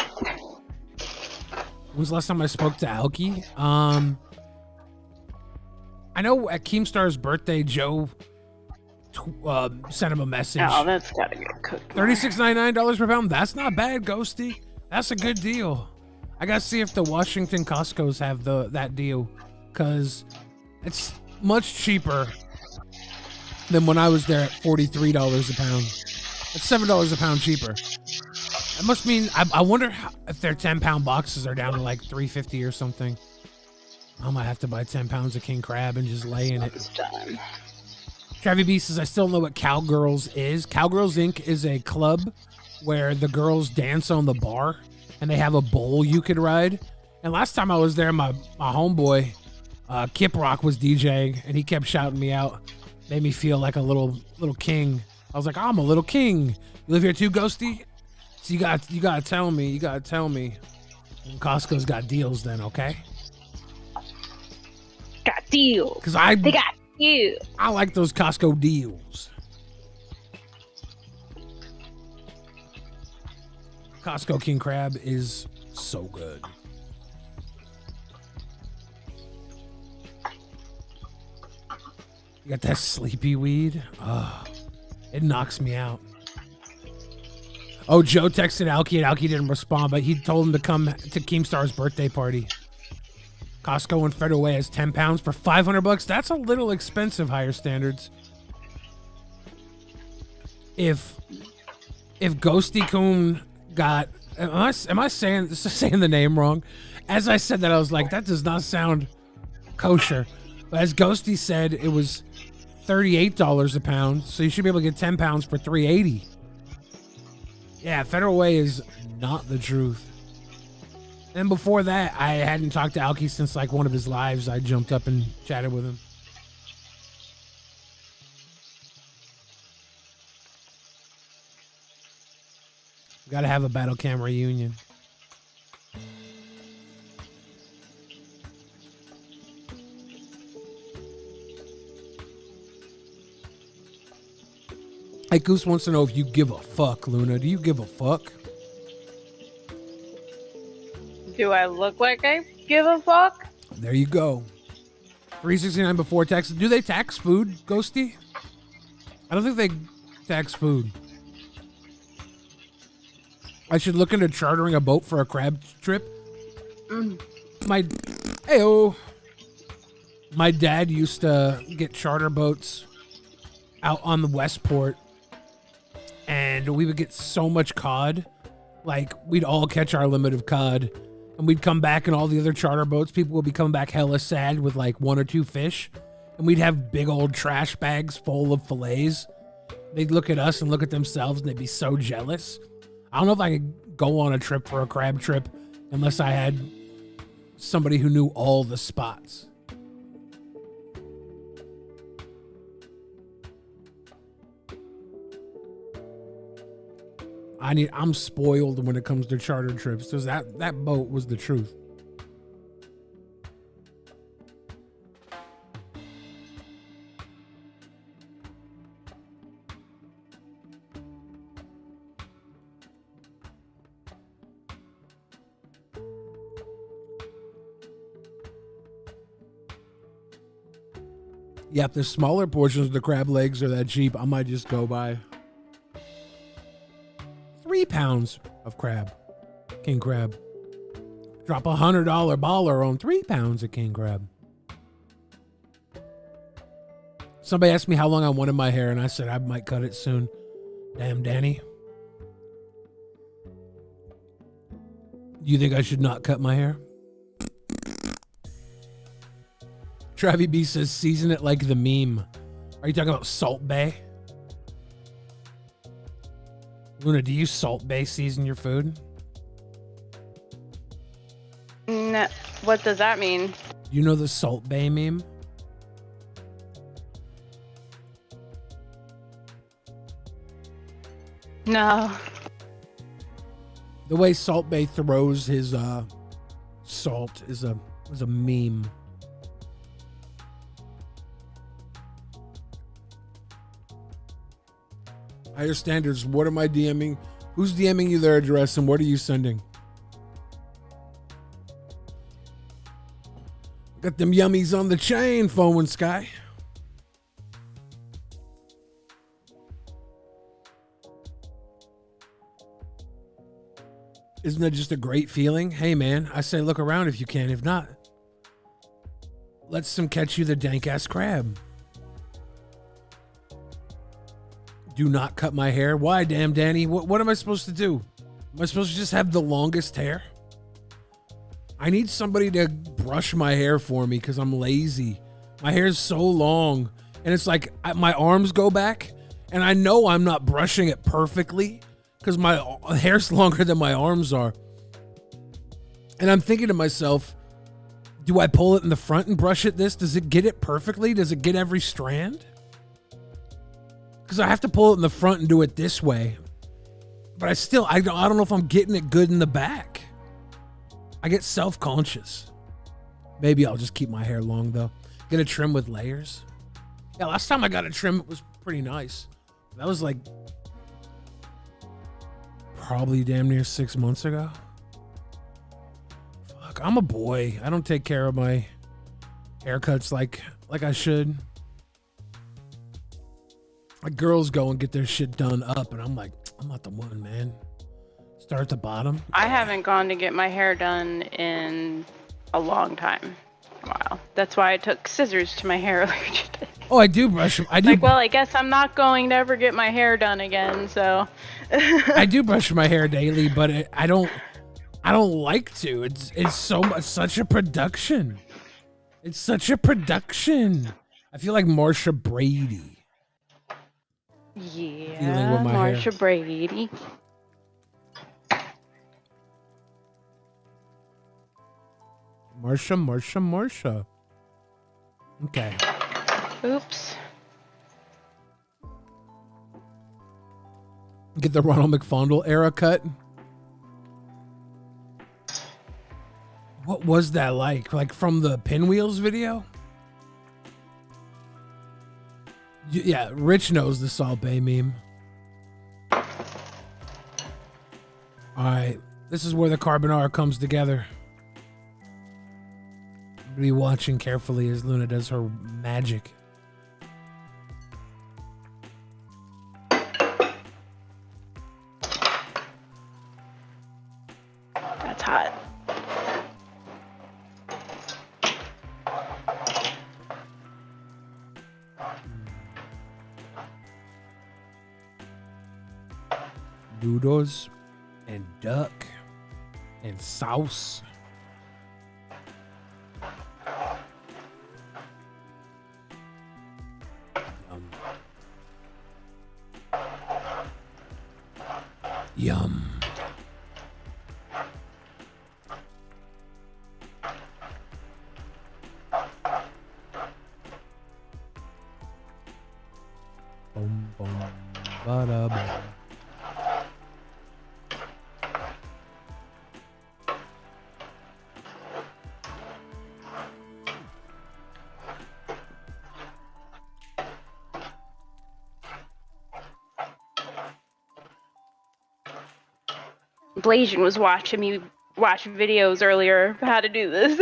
was the last time I spoke to Alki? I know at Keemstar's birthday, Joe sent him a message. Oh, that's gotta get cooked. $36.99 per pound. That's not bad, Ghosty. That's a good deal. I gotta see if the Washington Costco's have that deal, because it's much cheaper than when I was there at $43 a pound. It's $7 a pound cheaper. That must mean I wonder if their 10-pound boxes are down to like $3.50 or something. I might have to buy 10 pounds of king crab and just lay in it. Travi B says, I still know what Cowgirls is. Cowgirls Inc. is a club where the girls dance on the bar and they have a bowl you could ride. And last time I was there, my homeboy, Kip Rock, was DJing and he kept shouting me out. Made me feel like a little king. I was like, I'm a little king. You live here too, Ghosty? So you gotta tell me. You gotta tell me. And Costco's got deals then, okay? Got deals. Because they got deals. I like those Costco deals. Costco king crab is so good. You got that sleepy weed? Oh, it knocks me out. Oh, Joe texted Alki and Alki didn't respond, but he told him to come to Keemstar's birthday party. Costco in Federal Way has 10 pounds for $500. That's a little expensive, higher standards. If Ghosty Coon got, am I saying the name wrong? As I said that, I was like, that does not sound kosher. But as Ghosty said, it was $38 a pound, so you should be able to get 10 pounds for $3.80. Yeah, Federal Way is not the truth. And before that, I hadn't talked to Alki since like one of his lives. I jumped up and chatted with him. Got to have a battle cam reunion. Hey, Goose wants to know if you give a fuck, Luna. Do you give a fuck? Do I look like I give a fuck? There you go. 369 before tax. Do they tax food, Ghosty? I don't think they tax food. I should look into chartering a boat for a crab trip. My dad used to get charter boats out on the Westport, and we would get so much cod. Like, we'd all catch our limit of cod, and we'd come back, and all the other charter boats, people would be coming back hella sad with like 1 or 2 fish, and we'd have big old trash bags full of fillets. They'd look at us and look at themselves, and they'd be so jealous. I don't know if I could go on a trip for a crab trip unless I had somebody who knew all the spots. I'm spoiled when it comes to charter trips, because that boat was the truth. Yeah, if the smaller portions of the crab legs are that cheap, I might just go buy 3 pounds of crab, king crab. Drop $100 baller on 3 pounds of king crab. Somebody asked me how long I wanted my hair, and I said I might cut it soon. Damn, Danny. You think I should not cut my hair? Travi B says, season it like the meme. Are you talking about Salt Bay? Luna, do you Salt Bay season your food? No. What does that mean? You know the Salt Bay meme? No. The way Salt Bay throws his salt is a meme. Higher standards. What am I DMing? Who's DMing you their address, and what are you sending? Got them yummies on the chain, Foam and Sky. Isn't that just a great feeling? Hey, man, I say look around if you can. If not, let some catch you the dank-ass crab. Do not cut my hair. Why, damn Danny? What am I supposed to do? Am I supposed to just have the longest hair? I need somebody to brush my hair for me because I'm lazy. My hair is so long, and it's like my arms go back, and I know I'm not brushing it perfectly because my hair's longer than my arms are. And I'm thinking to myself, do I pull it in the front and brush it this? Does it get it perfectly? Does it get every strand? Because I have to pull it in the front and do it this way. But I don't know if I'm getting it good in the back. I get self-conscious. Maybe I'll just keep my hair long, though. Get a trim with layers. Yeah, last time I got a trim, it was pretty nice. That was like probably damn near 6 months ago. Fuck, I'm a boy. I don't take care of my haircuts like I should. Like girls go and get their shit done up, and I'm like, I'm not the one, man. Start at the bottom. I haven't gone to get my hair done in a long time. Wow. That's why I took scissors to my hair earlier today. Oh, I do brush them. I do. Like, well, I guess I'm not going to ever get my hair done again, so. I do brush my hair daily, but I don't like to. It's such a production. It's such a production. I feel like Marsha Brady. Yeah, Marsha Brady. Marsha. Okay. Oops. Get the Ronald McFondle era cut. What was that like? Like from the Pinwheels video? Yeah, Rich knows the Salt Bay meme. Alright, this is where the carbonara comes together. Be watching carefully as Luna does her magic. That's hot. Noodles and duck and sauce. Yum. Boom, boom, ba-da, boom. Blasian was watching me watch videos earlier of how to do this.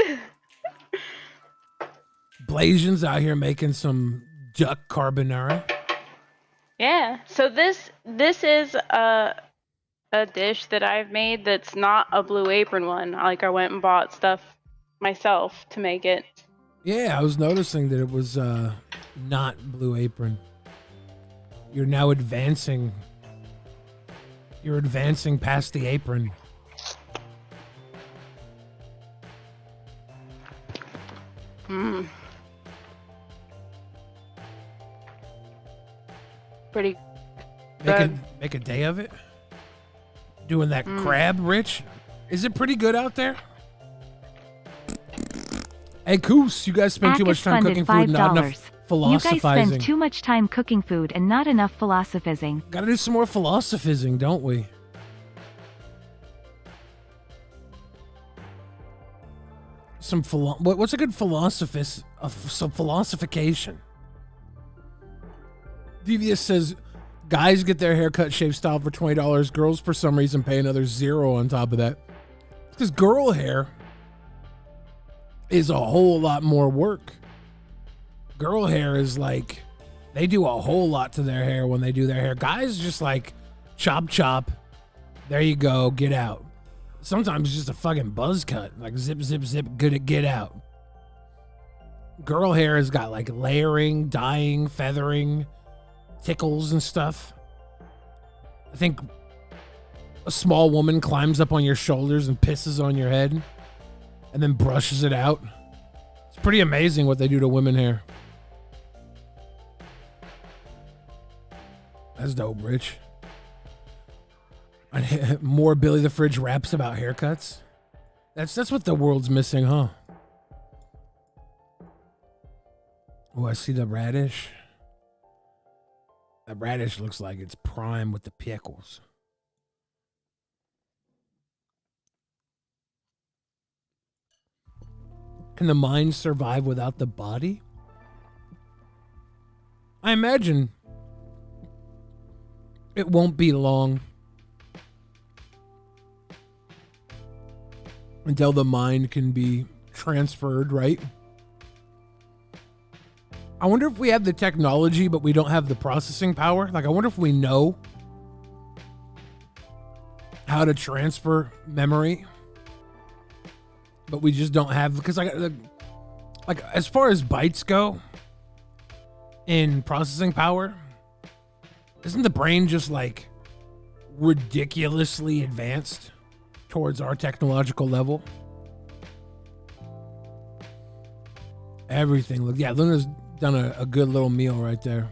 Blasian's out here making some duck carbonara. Yeah. So this is a dish that I've made that's not a Blue Apron one. Like I went and bought stuff myself to make it. Yeah, I was noticing that it was not Blue Apron. You're now advancing. You're advancing past the apron. Pretty good. Make a day of it. Doing that crab, Rich. Is it pretty good out there? Hey, Koos, you guys spend too much time cooking food and not enough philosophizing. You guys spend too much time cooking food and not enough philosophizing. Gotta do some more philosophizing, don't we? What's a good some philosophication? Devious says, guys get their haircut shave style for $20. Girls, for some reason, pay another $0 on top of that. Because girl hair is a whole lot more work. Girl hair is like, they do a whole lot to their hair when they do their hair. Guys just like, chop, there you go, get out. Sometimes it's just a fucking buzz cut, like zip, good to get out. Girl hair has got like layering, dyeing, feathering, tickles and stuff. I think a small woman climbs up on your shoulders and pisses on your head and then brushes it out. It's pretty amazing what they do to women hair. That's dope, Rich. More Billy the Fridge raps about haircuts. That's what the world's missing, huh? Oh, I see the radish. That radish looks like it's prime with the pickles. Can the mind survive without the body? I imagine it won't be long until the mind can be transferred, right? I wonder if we have the technology, but we don't have the processing power. Like, I wonder if we know how to transfer memory, but we just don't have, because like as far as bytes go in processing power, isn't the brain just like ridiculously advanced towards our technological level? Everything. Look, yeah, Luna's done a good little meal right there.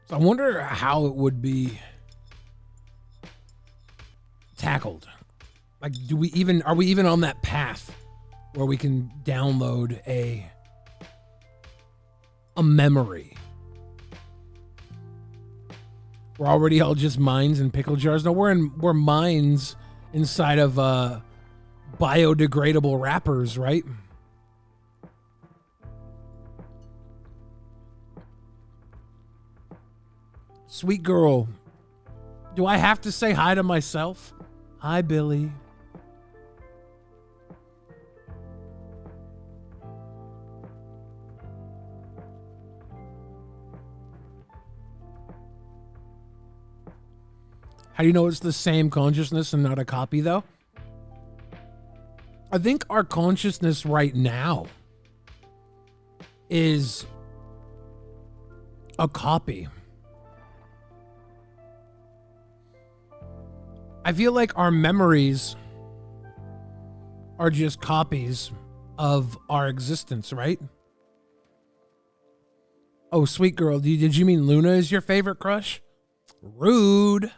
So I wonder how it would be tackled. Like, are we even on that path where we can download a memory? We're already all just minds and pickle jars. No, we're minds inside of biodegradable wrappers, right? Sweet girl. Do I have to say hi to myself? Hi, Billy. How do you know it's the same consciousness and not a copy, though? I think our consciousness right now is a copy. I feel like our memories are just copies of our existence, right? Oh, sweet girl, did you mean Luna is your favorite crush? Rude.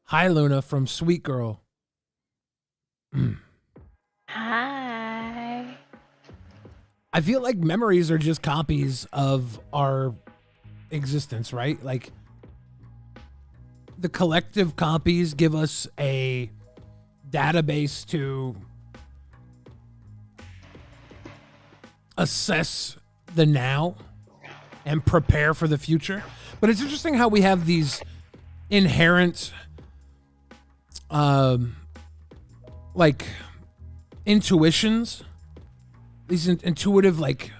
Hi, Luna from Sweet Girl. Hi. I feel like memories are just copies of our existence, right? Like, the collective copies give us a database to assess the now and prepare for the future. But it's interesting how we have these inherent like intuitions, these intuitive like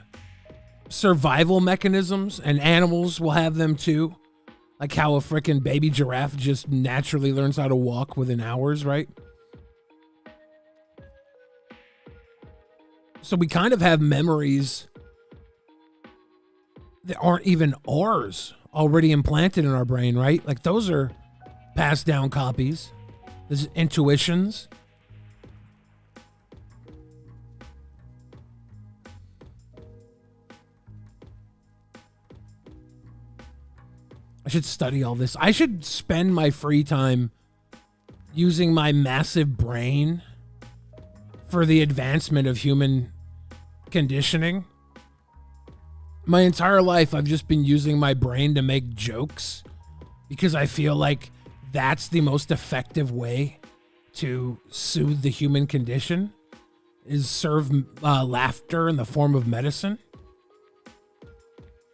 survival mechanisms, and animals will have them too. Like how a freaking baby giraffe just naturally learns how to walk within hours, right? So we kind of have memories that aren't even ours already implanted in our brain, right? Like those are passed down copies. There's intuitions. I should study all this. I should spend my free time using my massive brain for the advancement of human conditioning. My entire life, I've just been using my brain to make jokes because I feel like that's the most effective way to soothe the human condition, is serve laughter in the form of medicine.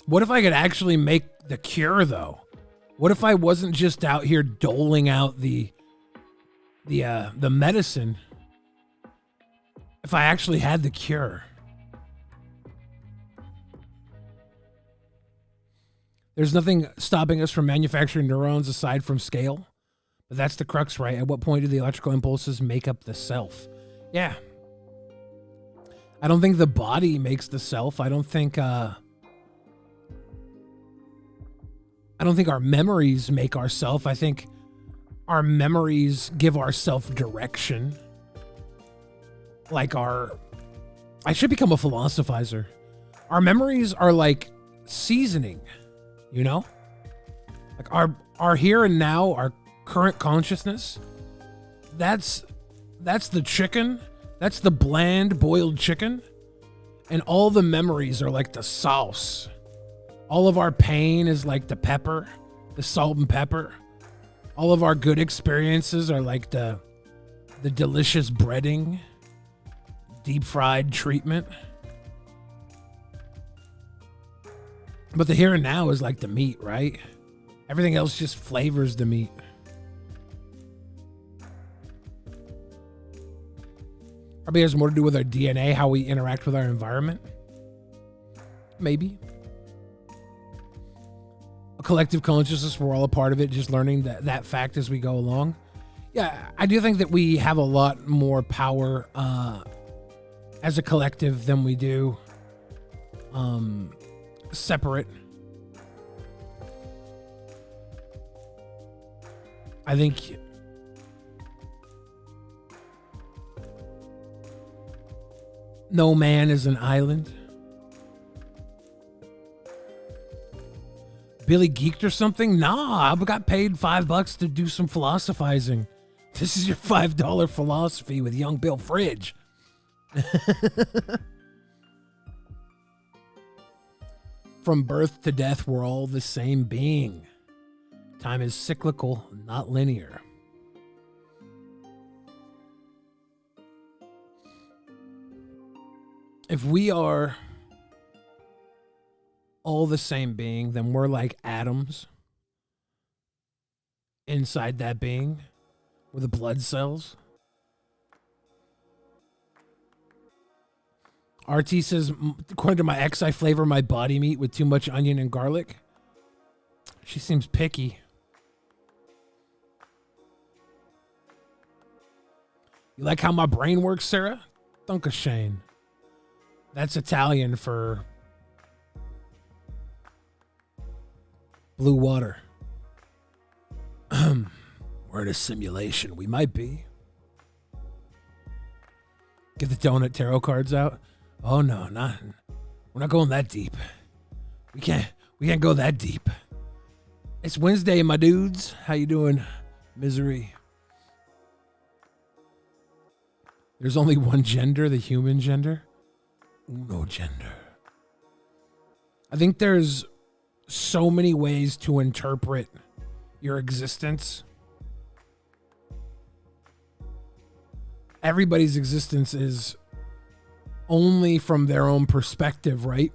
What if I could actually make the cure, though? What if I wasn't just out here doling out the medicine? If I actually had the cure? There's nothing stopping us from manufacturing neurons aside from scale. But that's the crux, right? At what point do the electrical impulses make up the self? Yeah. I don't think the body makes the self. I don't think our memories make ourself. I think our memories give our self direction. Like I should become a philosophizer. Our memories are like seasoning, you know? Like our here and now, our current consciousness, that's the chicken. That's the bland boiled chicken. And all the memories are like the sauce. All of our pain is like the pepper, the salt and pepper. All of our good experiences are like the delicious breading, deep fried treatment. But the here and now is like the meat, right? Everything else just flavors the meat. Probably has more to do with our DNA, how we interact with our environment. Maybe. A collective consciousness, we're all a part of it, just learning that fact as we go along. Yeah, I do think that we have a lot more power as a collective than we do separate. I think no man is an island. Billy geeked or something? Nah, I got paid $5 to do some philosophizing. This is your $5 philosophy with young Bill Fridge. From birth to death, we're all the same being. Time is cyclical, not linear. If we are all the same being, then we're like atoms inside that being. We're the blood cells. RT says, according to my ex, I flavor my body meat with too much onion and garlic. She seems picky. You like how my brain works, Sarah? Dankeschön. That's Italian for blue water. We're in a simulation. We might be. Get the donut tarot cards out. Oh no, we're not going that deep. We can't go that deep. It's Wednesday, my dudes. How you doing? Misery. There's only one gender, the human gender. Uno gender. I think there's so many ways to interpret your existence. Everybody's existence is only from their own perspective, right?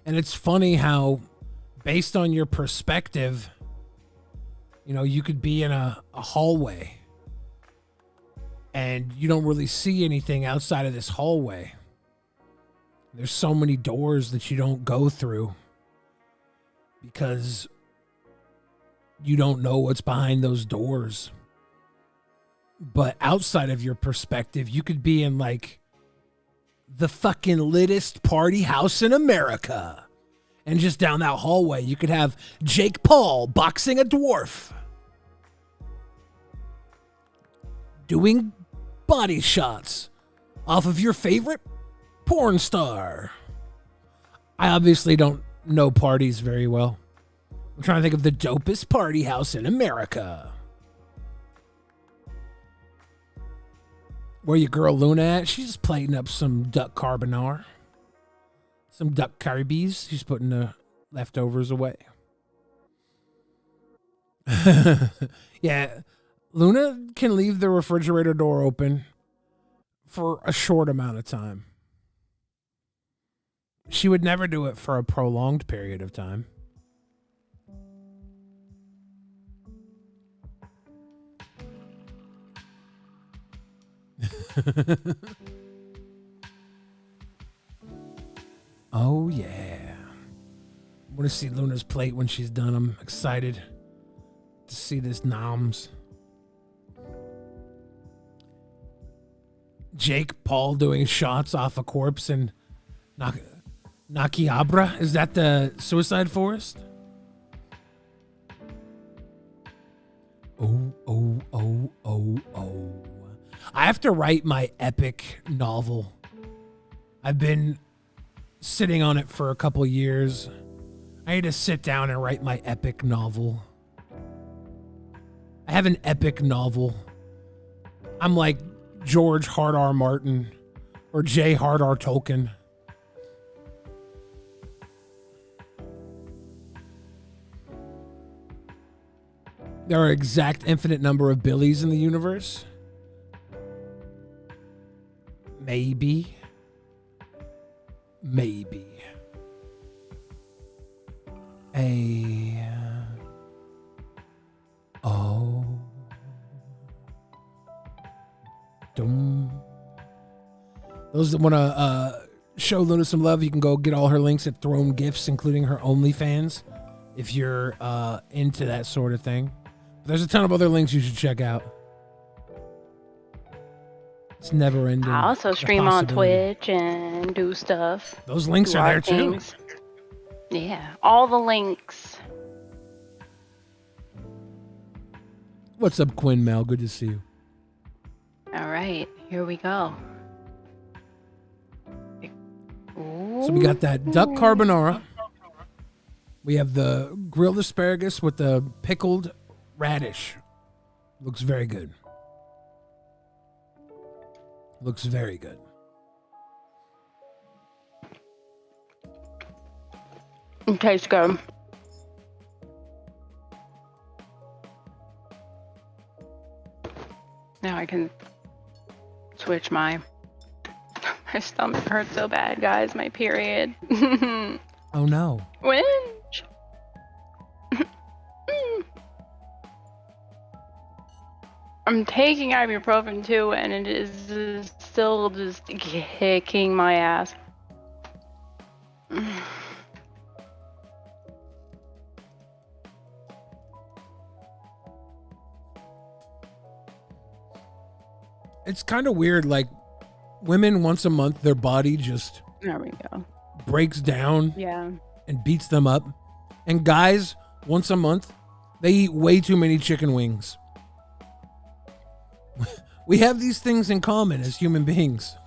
And it's funny how, based on your perspective, you know, you could be in a hallway and you don't really see anything outside of this hallway. There's so many doors that you don't go through because you don't know what's behind those doors. But outside of your perspective, you could be in like the fucking littest party house in America. And just down that hallway, you could have Jake Paul boxing a dwarf, doing body shots off of your favorite porn star. I obviously don't know parties very well. I'm trying to think of the dopest party house in America. Where your girl Luna at? She's just plating up some duck carbonara. Some duck carbies. She's putting the leftovers away. Yeah, Luna can leave the refrigerator door open for a short amount of time. She would never do it for a prolonged period of time. Oh yeah. I want to see Luna's plate when she's done. I'm excited to see this noms. Jake Paul doing shots off a corpse in Nakiabra. Is that the suicide forest? Oh. I have to write my epic novel. I've been sitting on it for a couple years. I need to sit down and write my epic novel. I have an epic novel. I'm like George Hard R. Martin or J. Hard R. Tolkien. There are exact infinite number of Billies in the universe. Maybe. Boom. Those that want to show Luna some love, you can go get all her links at Throne Gifts, including her OnlyFans, if you're into that sort of thing. There's a ton of other links you should check out. It's never ending. I also stream on Twitch and do stuff. Those links are there too. Yeah, all the links. What's up, Quinn Mel? Good to see you. All right, here we go. Ooh. So we got that duck carbonara. We have the grilled asparagus with the pickled radish. Looks very good. Looks very good. It tastes good. Now I can switch my stomach hurts so bad, guys. My period. Oh no. Winch. I'm taking ibuprofen too, and it is still just kicking my ass. It's kind of weird, like women once a month, their body just there we go breaks down yeah and beats them up. And guys, once a month, they eat way too many chicken wings. We have these things in common as human beings.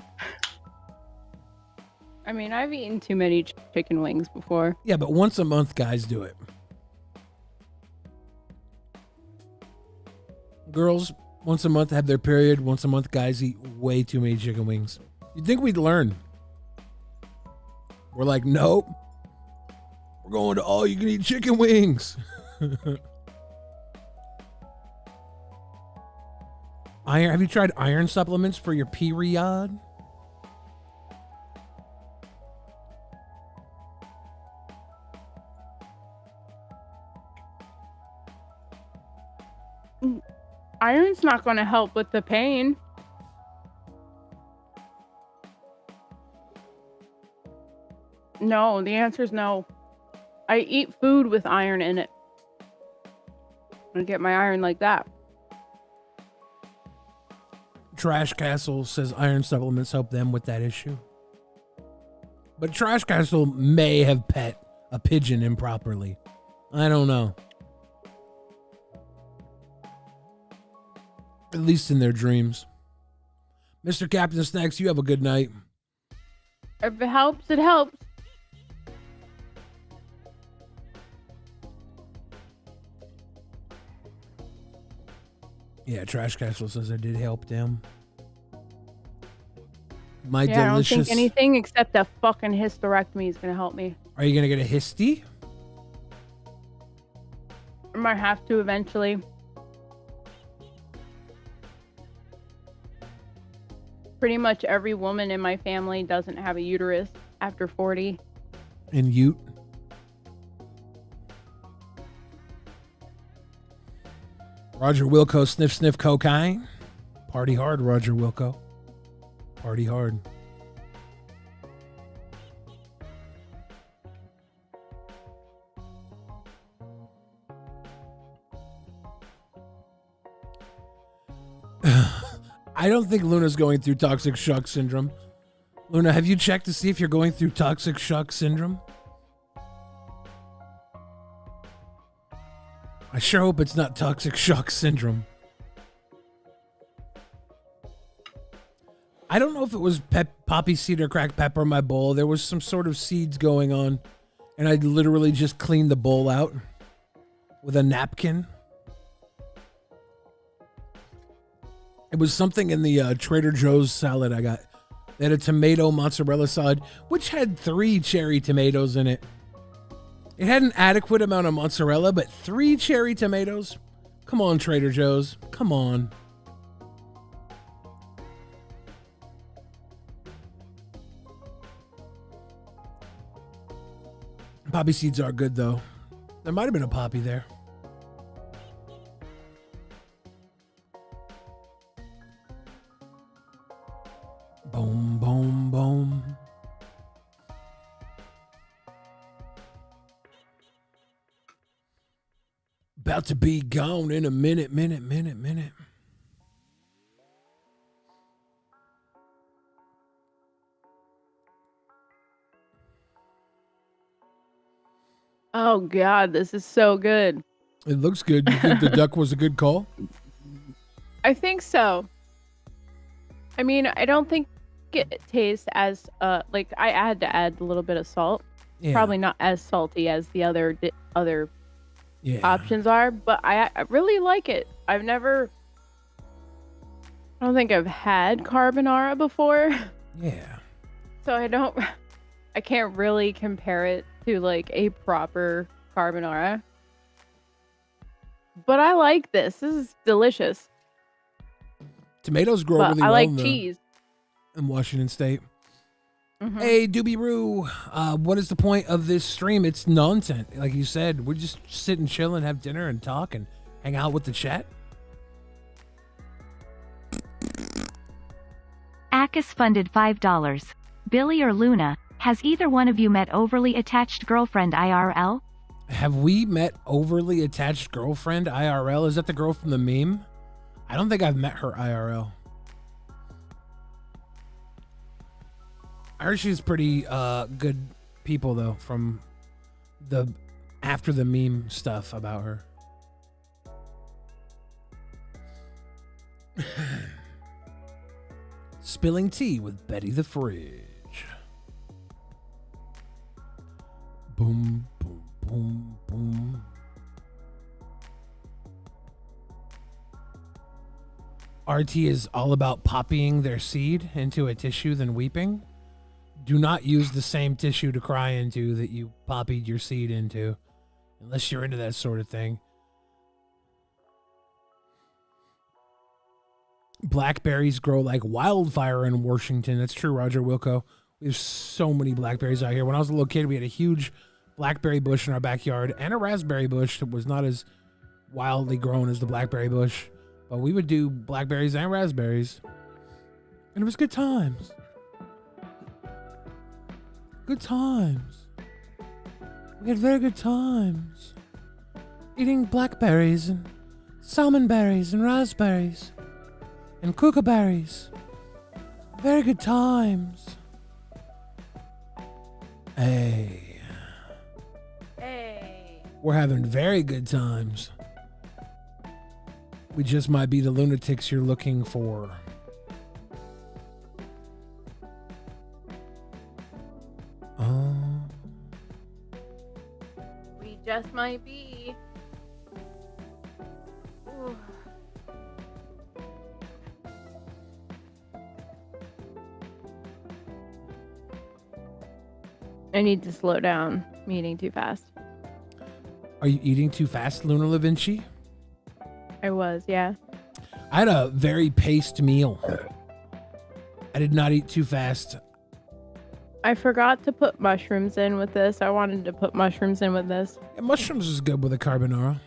I mean, I've eaten too many chicken wings before. Yeah, but once a month, guys do it. Girls, once a month, have their period. Once a month, guys eat way too many chicken wings. You'd think we'd learn. We're like, nope. We're going to all you can eat chicken wings. Have you tried iron supplements for your period? Iron's not going to help with the pain. No, the answer is no. I eat food with iron in it. I get my iron like that. Trash Castle says iron supplements help them with that issue. But Trash Castle may have pet a pigeon improperly. I don't know. At least in their dreams. Mr. Captain Snacks, you have a good night. If it helps, it helps. Yeah, Trash Castle says I did help them. My yeah, delicious... I don't think anything except a fucking hysterectomy is going to help me. Are you going to get a histy? I might have to eventually. Pretty much every woman in my family doesn't have a uterus after 40. And Ute? Roger Wilco, sniff, sniff, cocaine. Party hard, Roger Wilco. Party hard. I don't think Luna's going through toxic shock syndrome. Luna, have you checked to see if you're going through toxic shock syndrome? I sure hope it's not toxic shock syndrome. I don't know if it was poppy seed or cracked pepper in my bowl. There was some sort of seeds going on, and I literally just cleaned the bowl out with a napkin. It was something in the Trader Joe's salad I got. They had a tomato mozzarella salad, which had 3 cherry tomatoes in it. It had an adequate amount of mozzarella, but 3 cherry tomatoes? Come on, Trader Joe's. Come on. Poppy seeds are good, though. There might have been a poppy there. Boom, boom, boom. About to be gone in a minute. Oh God, this is so good. It looks good. You think the duck was a good call? I think so. I mean, I don't think it tastes as like I had to add a little bit of salt. Yeah. Probably not as salty as the other Yeah. options are, but I really like it. I don't think I've had carbonara before. Yeah. So I can't really compare it to like a proper carbonara. But I like this. This is delicious. Tomatoes grow But really I well like cheese. in Washington State. Mhm. Hey, Doobie Roo, what is the point of this stream? It's nonsense. Like you said, we just sit and chill and have dinner and talk and hang out with the chat. Akis funded $5. Billy or Luna, has either one of you met overly attached girlfriend IRL? Have we met overly attached girlfriend IRL? Is that the girl from the meme? I don't think I've met her IRL. I heard she's pretty good people though, from the after the meme stuff about her. Spilling tea with Betty the Fridge. Boom, boom, boom, boom. RT is all about popping their seed into a tissue then weeping. Do not use the same tissue to cry into that you poppied your seed into, unless you're into that sort of thing. Blackberries grow like wildfire in Washington. That's true, Roger Wilco. There's so many blackberries out here. When I was a little kid, we had a huge blackberry bush in our backyard and a raspberry bush that was not as wildly grown as the blackberry bush. But we would do blackberries and raspberries. And it was good times. Good times. We had very good times. Eating blackberries and salmon berries and raspberries and kookaberries. Very good times. Hey. Hey. We're having very good times. We just might be the lunatics you're looking for. We just might be. Ooh. I need to slow down. I'm eating too fast. Are you eating too fast, Luna Vinci? I was, yeah. I had a very paced meal. I did not eat too fast. I forgot to put mushrooms in with this. I wanted to put mushrooms in with this. Yeah, mushrooms is good with a carbonara.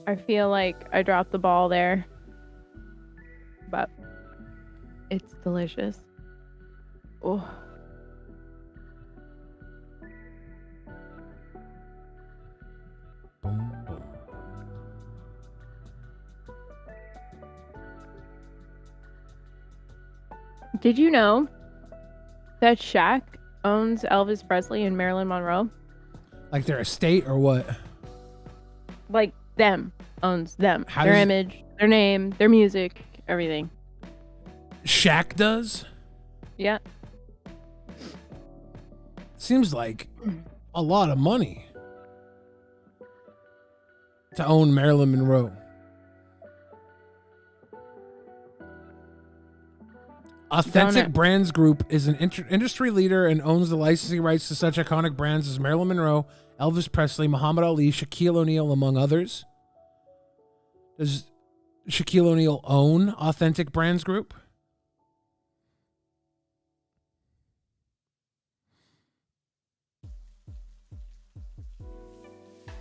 I feel like I dropped the ball there. But it's delicious. Oh. Boom, boom. Did you know that Shaq owns Elvis Presley and Marilyn Monroe? Like their estate or what? Like them. Owns them. How their does- image, their name, their music, everything. Shaq does? Yeah. Seems like a lot of money to own Marilyn Monroe. Authentic Brands Group is an industry leader and owns the licensing rights to such iconic brands as Marilyn Monroe, Elvis Presley, Muhammad Ali, Shaquille O'Neal, among others. Does Shaquille O'Neal own Authentic Brands Group?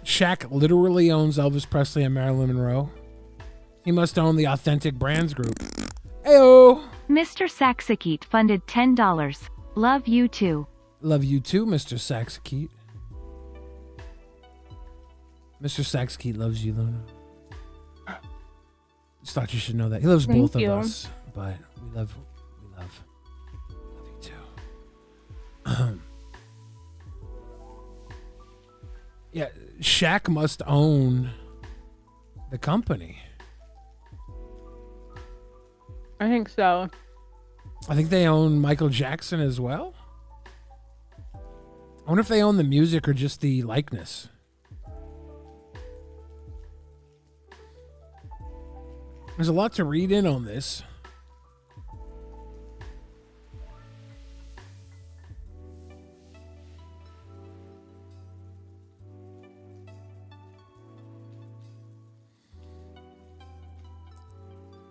Shaq literally owns Elvis Presley and Marilyn Monroe. He must own the Authentic Brands Group. Heyo! Mr. Saxakeet funded $10. Love you too. Love you too, Mr. Saxakeet. Mr. Saxakeet loves you, Luna. Just thought you should know that. He loves both of us, but we love you too. Yeah, Shaq must own the company. I think so. I think they own Michael Jackson as well. I wonder if they own the music or just the likeness. There's a lot to read in on this.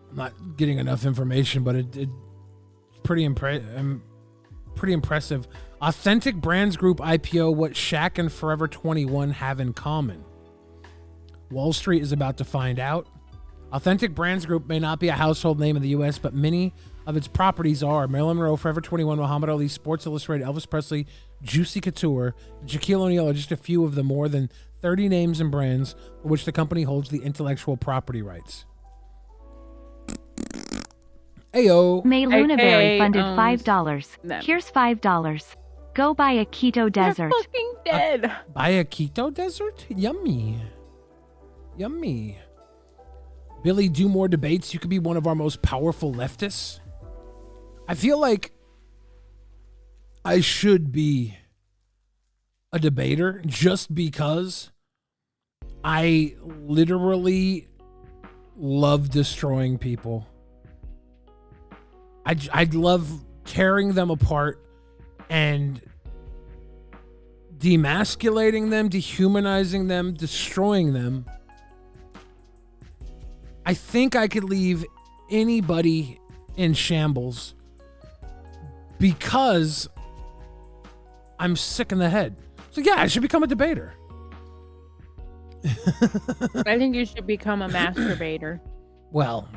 I'm not getting enough information, but it's pretty impressive. Authentic Brands Group IPO, what Shaq and Forever 21 have in common. Wall Street is about to find out. Authentic Brands Group may not be a household name in the U.S., but many of its properties are. Marilyn Monroe, Forever 21, Muhammad Ali, Sports Illustrated, Elvis Presley, Juicy Couture, and Shaquille O'Neal are just a few of the more than 30 names and brands for which the company holds the intellectual property rights. Ayo. May Lunaberry funded $5. Here's $5. Go buy a keto desert. You're fucking dead. Buy a keto desert? Yummy. Yummy. Billy, do more debates. You could be one of our most powerful leftists. I feel like I should be a debater just because I literally love destroying people. I love tearing them apart and demasculating them, dehumanizing them, destroying them. I think I could leave anybody in shambles because I'm sick in the head. So yeah, I should become a debater. I think you should become a masturbator. Well,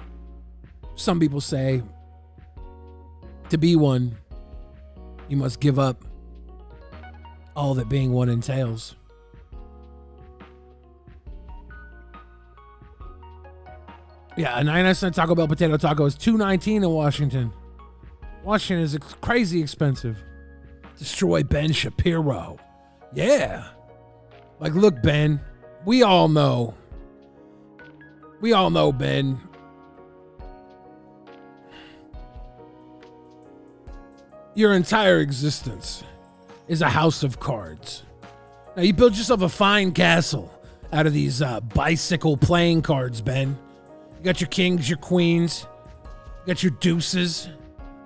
some people say to be one, you must give up all that being one entails. Yeah, a 99-cent Taco Bell potato taco is $2.19 in Washington. Washington is crazy expensive. Destroy Ben Shapiro. Yeah. Like, look, Ben, we all know. We all know, Ben. Your entire existence is a house of cards. Now, you build yourself a fine castle out of these bicycle playing cards, Ben. You got your kings, your queens, you got your deuces,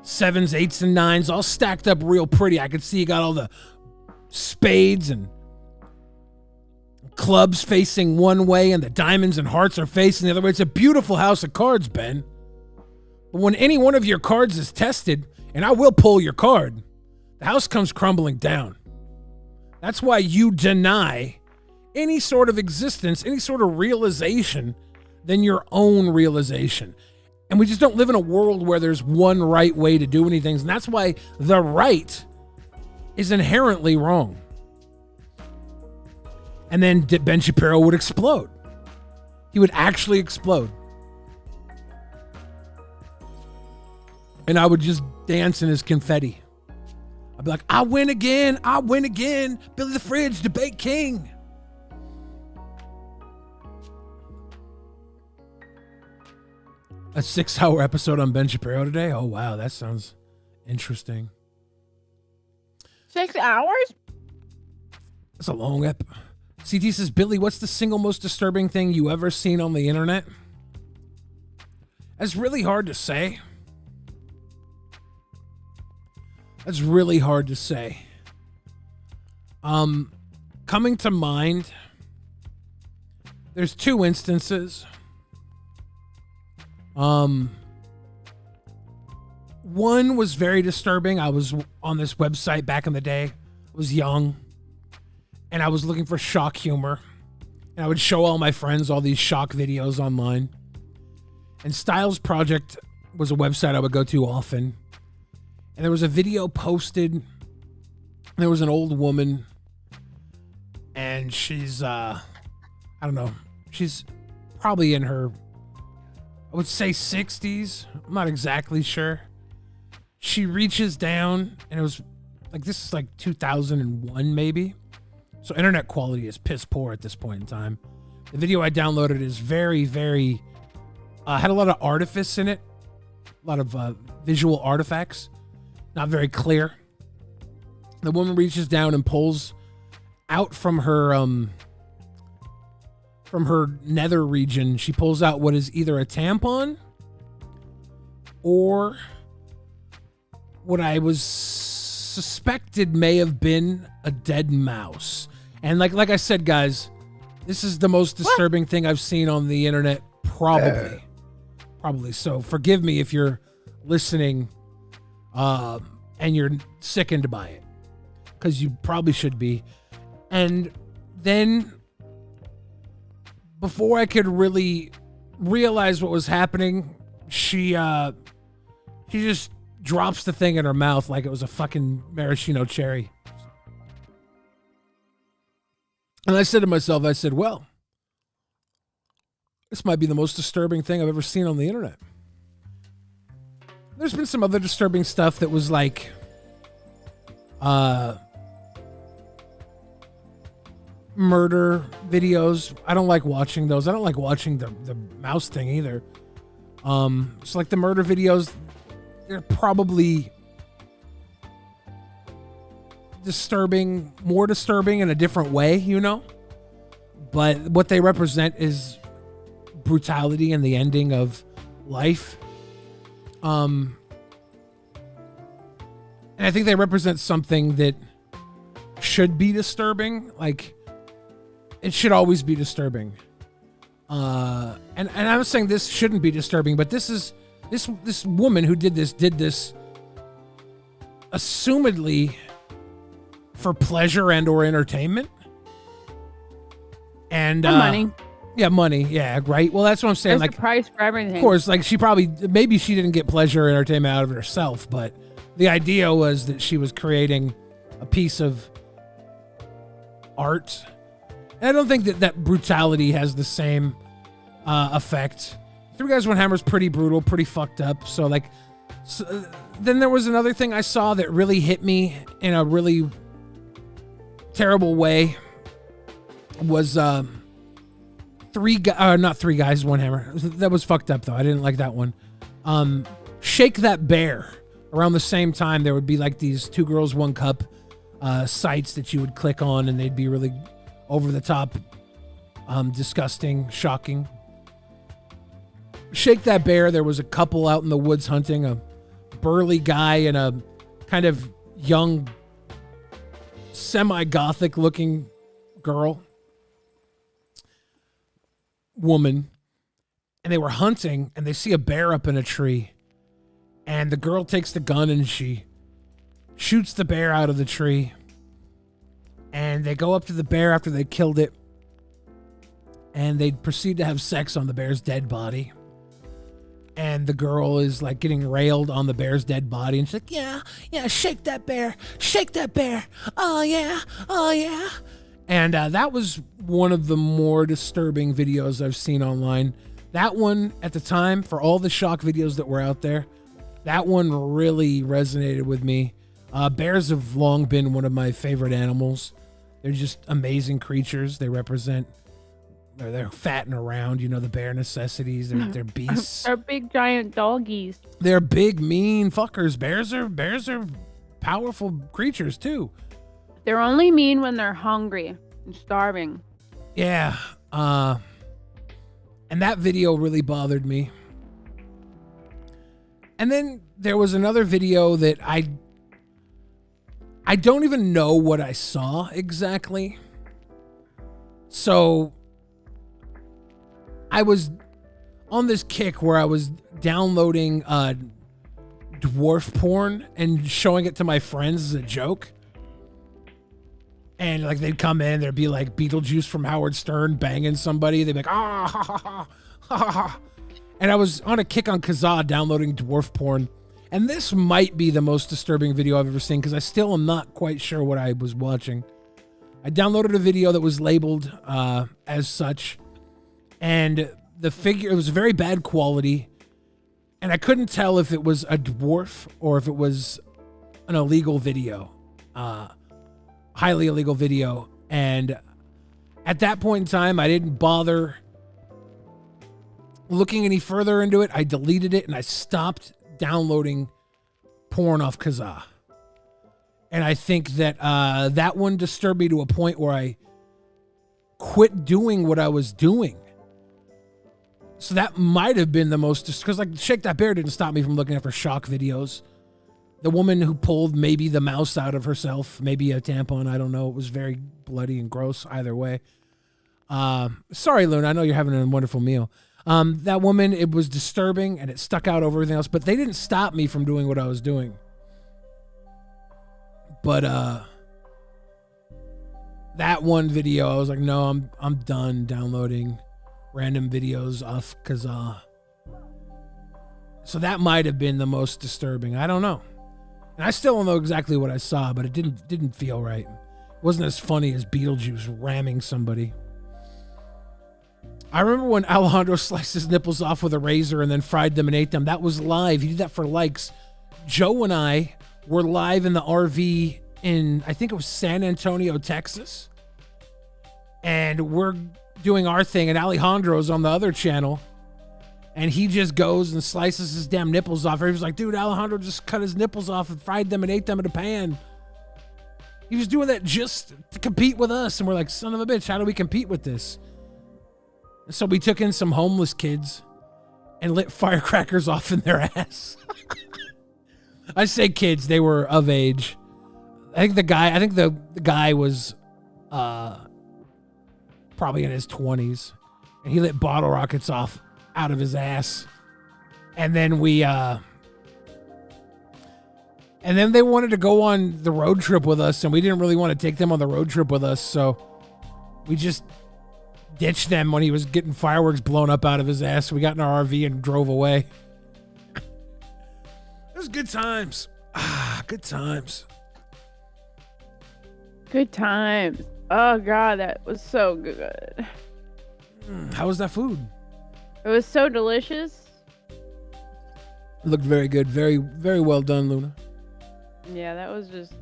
7s, 8s, and 9s, all stacked up real pretty. I can see you got all the spades and clubs facing one way and the diamonds and hearts are facing the other way. It's a beautiful house of cards, Ben. But when any one of your cards is tested, and I will pull your card, the house comes crumbling down. That's why you deny any sort of existence, any sort of realization than your own realization. And we just don't live in a world where there's one right way to do anything. And that's why the right is inherently wrong. And then Ben Shapiro would explode. He would actually explode. And I would just dance in his confetti. I'd be like, I win again. I win again. Billy the Fridge, debate king. A 6-hour episode on Ben Shapiro today? Oh, wow. That sounds interesting. 6 hours? That's a long ep. CT says, Billy, what's the single most disturbing thing you ever seen on the internet? That's really hard to say. That's really hard to say. Coming to mind, there's 2 instances. One was very disturbing. I was on this website back in the day. I was young, and I was looking for shock humor. And I would show all my friends all these shock videos online. And Styles Project was a website I would go to often. And there was a video posted. There was an old woman. And she's, I don't know. She's probably in her, I would say 60s. I'm not exactly sure. She reaches down, and it was like, this is like 2001 maybe. So internet quality is piss poor at this point in time. The video I downloaded is very, very, had a lot of artifice in it. A lot of visual artifacts. Not very clear. The woman reaches down and pulls out from her nether region. She pulls out what is either a tampon or what I was suspected may have been a dead mouse. And like I said, guys, this is the most disturbing thing I've seen on the internet, probably. Probably. So forgive me if you're listening and you're sickened by it, because you probably should be. And then before I could really realize what was happening, she just drops the thing in her mouth like it was a fucking maraschino cherry. And I said to myself, I said, well, this might be the most disturbing thing I've ever seen on the internet. There's been some other disturbing stuff that was like, murder videos. I don't like watching those. I don't like watching the mouse thing either. It's like the murder videos, they're probably more disturbing in a different way, you know? But what they represent is brutality and the ending of life. And I think they represent something that should be disturbing. Like, it should always be disturbing. And I'm saying this shouldn't be disturbing, but this woman who did this assumedly for pleasure and or entertainment. And money. Yeah, money. Yeah, right. Well, that's what I'm saying. There's like, a price for everything. Of course, like maybe she didn't get pleasure or entertainment out of it herself, but the idea was that she was creating a piece of art. And I don't think that brutality has the same effect. Three Guys, One Hammer's pretty brutal, pretty fucked up. So then there was another thing I saw that really hit me in a really terrible way. Was not Three Guys, One Hammer. That was fucked up though. I didn't like that one. Shake That Bear. Around the same time, there would be like these Two Girls, One Cup sites that you would click on, and they'd be really over the top, disgusting, shocking. Shake That Bear. There was a couple out in the woods hunting, a burly guy and a kind of young, semi-gothic looking woman, and they were hunting, and they see a bear up in a tree, and the girl takes the gun and she shoots the bear out of the tree, and they go up to the bear after they killed it, and they proceed to have sex on the bear's dead body. And the girl is like getting railed on the bear's dead body, and she's like, yeah, shake that bear, oh yeah. And that was one of the more disturbing videos I've seen online. That one, at the time, for all the shock videos that were out there, that one really resonated with me. Bears have long been one of my favorite animals. They're just amazing creatures. They represent, they're fatting around, you know, the bare necessities. They're beasts. They're big giant doggies. They're big, mean fuckers. Bears are powerful creatures too. They're only mean when they're hungry and starving. Yeah. And that video really bothered me. And then there was another video that I don't even know what I saw exactly. So I was on this kick where I was downloading dwarf porn and showing it to my friends as a joke. And like they'd come in, there'd be like Beetlejuice from Howard Stern banging somebody. They'd be like, ah, ha, ha, ha, ha, ha. And I was on a kick on Kazaa downloading dwarf porn. And this might be the most disturbing video I've ever seen because I still am not quite sure what I was watching. I downloaded a video that was labeled as such. And the figure, it was very bad quality. And I couldn't tell if it was a dwarf or if it was an illegal video. Highly illegal video. And at that point in time, I didn't bother looking any further into it. I deleted it and I stopped downloading porn off Kazaa. And I think that that one disturbed me to a point where I quit doing what I was doing. So that might have been the most, because like Shake That Bear didn't stop me from looking after shock videos. The woman who pulled maybe the mouse out of herself, maybe a tampon, I don't know. It was very bloody and gross either way. Sorry, Luna, I know you're having a wonderful meal. That woman, it was disturbing and it stuck out over everything else, but they didn't stop me from doing what I was doing. But that one video, I was like, no, I'm done downloading random videos off Kazaa. So that might have been the most disturbing. I don't know. And I still don't know exactly what I saw, but it didn't feel right. It wasn't as funny as Beetlejuice ramming somebody. I remember when Alejandro sliced his nipples off with a razor and then fried them and ate them. That was live. He did that for likes. Joe and I were live in the RV in, I think it was San Antonio, Texas. And we're doing our thing, and Alejandro's on the other channel. And he just goes and slices his damn nipples off. He was like, dude, Alejandro just cut his nipples off and fried them and ate them in a pan. He was doing that just to compete with us. And we're like, son of a bitch, how do we compete with this? So we took in some homeless kids and lit firecrackers off in their ass. I say kids, they were of age. I think the guy was probably in his 20s. And he lit bottle rockets off out of his ass. And then and then they wanted to go on the road trip with us, and we didn't really want to take them on the road trip with us, so we just ditched them when he was getting fireworks blown up out of his ass. We got in our RV and drove away. It was good times. Good times. Good times. Oh, God, that was so good. How was that food? It was so delicious. It looked very good. Very, very well done, Luna. Yeah, that was just...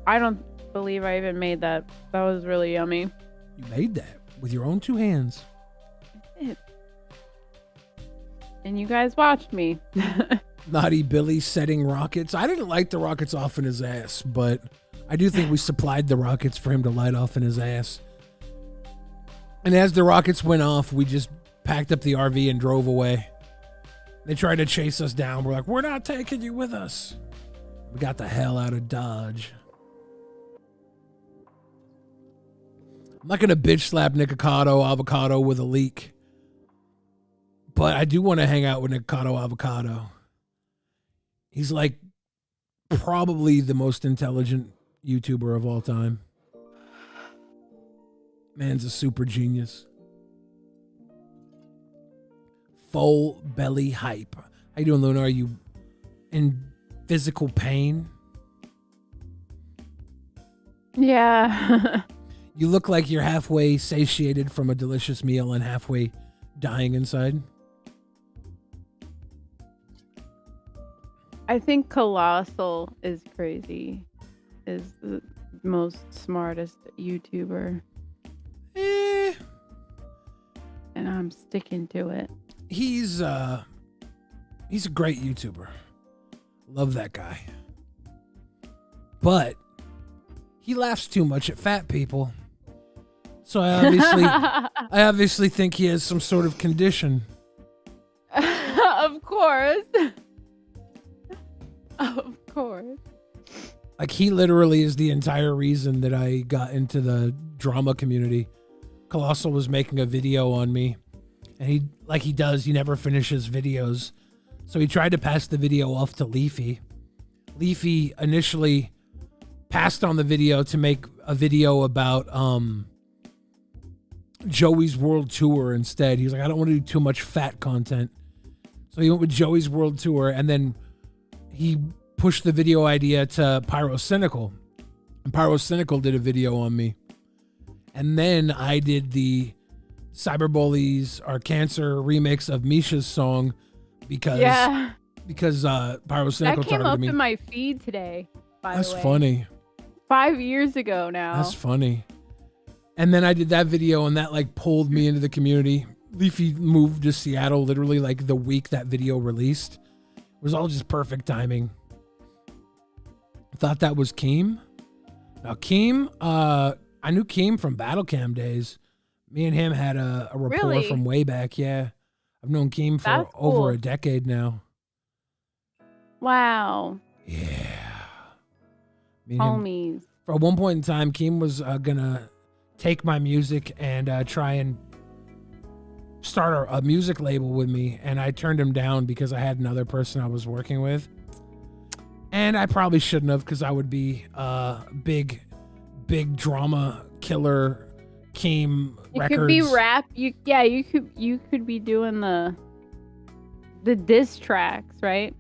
I don't believe I even made that. That was really yummy. You made that with your own two hands. And you guys watched me. Naughty Billy setting rockets. I didn't light the rockets off in his ass, but I do think we supplied the rockets for him to light off in his ass. And as the rockets went off, we just packed up the RV and drove away. They tried to chase us down. We're like, we're not taking you with us. We got the hell out of Dodge. I'm not going to bitch slap Nikocado Avocado with a leak. But I do want to hang out with Nikocado Avocado. He's like probably the most intelligent YouTuber of all time. Man's a super genius. Full belly hype. How you doing, Luna? Are you in physical pain? Yeah. You look like you're halfway satiated from a delicious meal and halfway dying inside. I think Colossal is crazy. Is the most smartest YouTuber. And I'm sticking to it. He's a great YouTuber. Love that guy. But he laughs too much at fat people. So I obviously think he has some sort of condition. Of course. Of course. Like, he literally is the entire reason that I got into the drama community. Colossal was making a video on me, and he never finishes videos. So he tried to pass the video off to Leafy. Leafy initially passed on the video to make a video about Joey's World Tour instead. He was like, I don't want to do too much fat content. So he went with Joey's World Tour, and then he pushed the video idea to Pyrocynical. And Pyrocynical did a video on me. And then I did the Cyberbullies Are Cancer remix of Misha's song because Pyrocynical That came up me. in my feed today, by That's the way. funny. 5 years ago now. That's funny. And then I did that video, and that like pulled me into the community. Leafy moved to Seattle literally like the week that video released. It was all just perfect timing. Thought that was Keem. Now Keem, I knew Keem from Battle Cam days. Me and him had a rapport Really? from way back. Yeah, I've known Keem for That's over cool. a decade now. Wow. Yeah. Me and him- Homies. For one point in time, Keem was gonna take my music and try and start a music label with me, and I turned him down because I had another person I was working with, and I probably shouldn't have, because I would be big drama killer Keem You records. could be rap. You could be doing the diss tracks, right?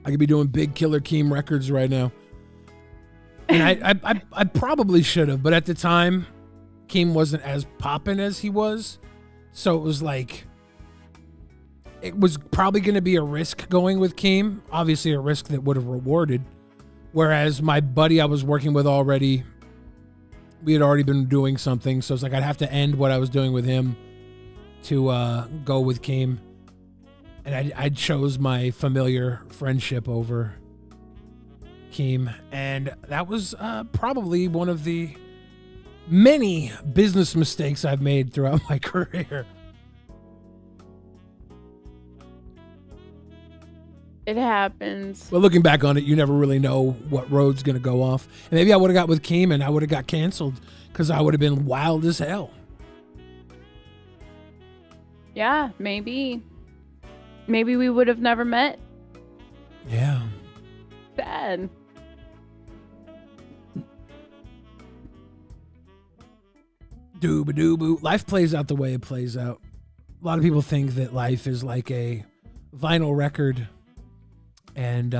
I could be doing big killer Keem records right now. And I probably should have, but at the time, Keem wasn't as poppin' as he was. So it was like, it was probably going to be a risk going with Keem. Obviously a risk that would have rewarded. Whereas my buddy I was working with already, we had already been doing something. So it's like, I'd have to end what I was doing with him to go with Keem. And I chose my familiar friendship over Keem. And that was probably one of the many business mistakes I've made throughout my career. It happens. But looking back on it, you never really know what road's going to go off. And maybe I would have got with Keem and I would have got canceled because I would have been wild as hell. Yeah, maybe. Maybe we would have never met. Yeah. Sad. Dooba-doo-boo. Life plays out the way it plays out. A lot of people think that life is like a vinyl record and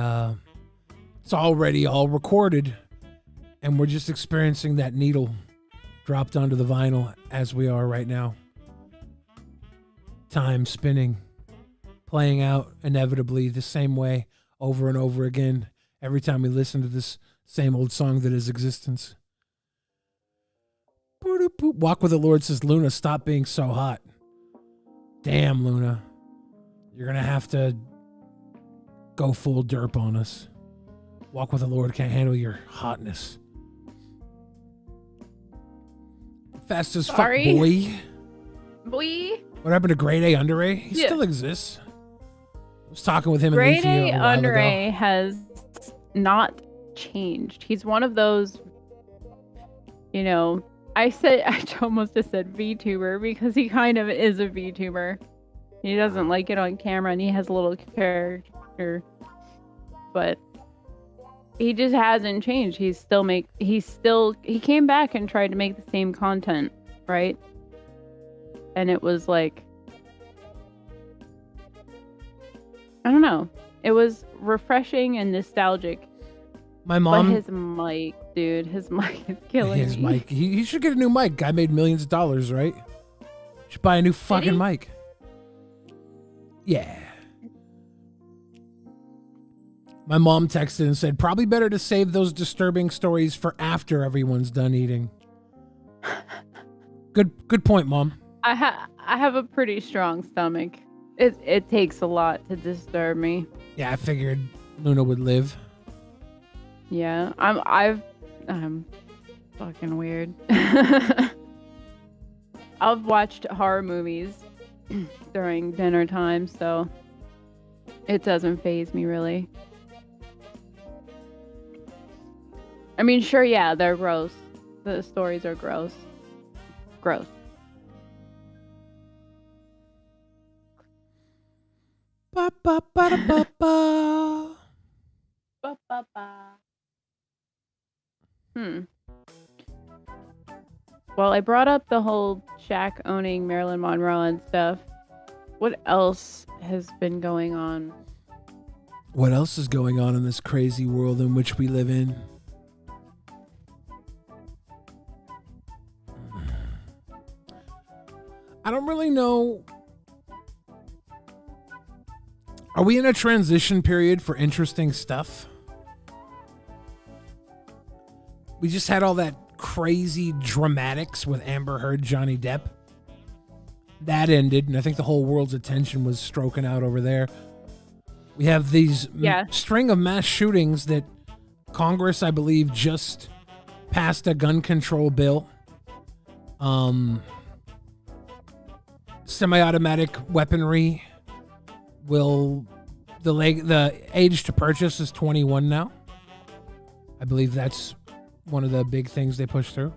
it's already all recorded and we're just experiencing that needle dropped onto the vinyl as we are right now. Time spinning, playing out inevitably the same way over and over again every time we listen to this same old song that is existence. Walk with the Lord says, Luna, stop being so hot. Damn, Luna. You're going to have to go full derp on us. Walk with the Lord can't handle your hotness. Fast as fuck, boy. Boy. What happened to Grade A Under A? He still exists. I was talking with him Grade in Leafy A a while Under ago. A has not changed. He's one of those, you know, I almost just said VTuber because he kind of is a VTuber. He doesn't like it on camera and he has a little character, but he just hasn't changed. He came back and tried to make the same content, right? And it was like, I don't know. It was refreshing and nostalgic. My mom. But his mic, dude, his mic is killing His me. mic. He should get a new mic. Guy made millions of dollars, right? Should buy a new fucking mic. Yeah. My mom texted and said, probably better to save those disturbing stories for after everyone's done eating. Good point, Mom. I have a pretty strong stomach. It takes a lot to disturb me. Yeah, I figured Luna would live. Yeah, I'm fucking weird. I've watched horror movies during dinner time, so it doesn't faze me really. I mean, sure, yeah, they're gross. The stories are gross. Gross. Ba ba ba da ba ba. Ba, ba, ba. Well, I brought up the whole Shaq owning Marilyn Monroe and stuff. What else has been going on? What else is going on in this crazy world in which we live in? I don't really know. Are we in a transition period for interesting stuff? We just had all that crazy dramatics with Amber Heard, Johnny Depp. That ended, and I think the whole world's attention was stroking out over there. We have these string of mass shootings that Congress, I believe, just passed a gun control bill. Semi-automatic weaponry the age to purchase is 21 now. I believe that's one of the big things they pushed through.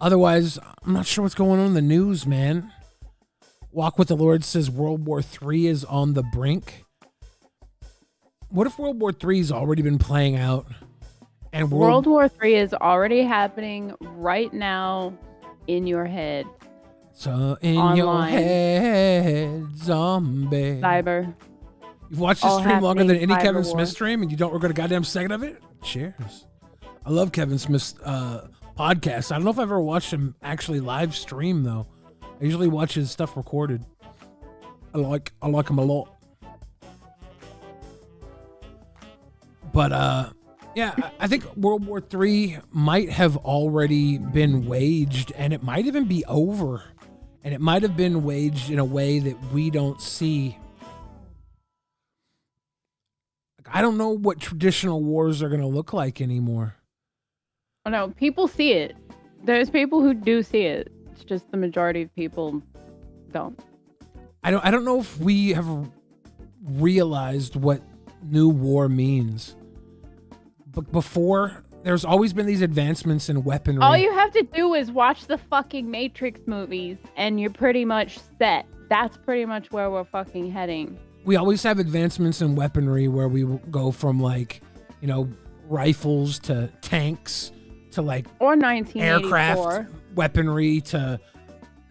Otherwise, I'm not sure what's going on in the news, man. Walk with the Lord says World War III is on the brink. What if World War III has already been playing out? And World War III is already happening right now in your head. So in online. Your head, zombie. Cyber. You've watched this stream longer than any Kevin Smith stream and you don't regret a goddamn second of it? Cheers. I love Kevin Smith's podcast. I don't know if I've ever watched him actually live stream though. I usually watch his stuff recorded. I like him a lot. But yeah, I think World War III might have already been waged, and it might even be over. And it might have been waged in a way that we don't see. I don't know what traditional wars are going to look like anymore. Oh no, people see it. There's people who do see it. It's just the majority of people don't. I don't know if we have realized what new war means. But before, there's always been these advancements in weaponry. All you have to do is watch the fucking Matrix movies and you're pretty much set. That's pretty much where we're fucking heading. We always have advancements in weaponry where we go from like, you know, rifles to tanks to like or 1984 aircraft weaponry to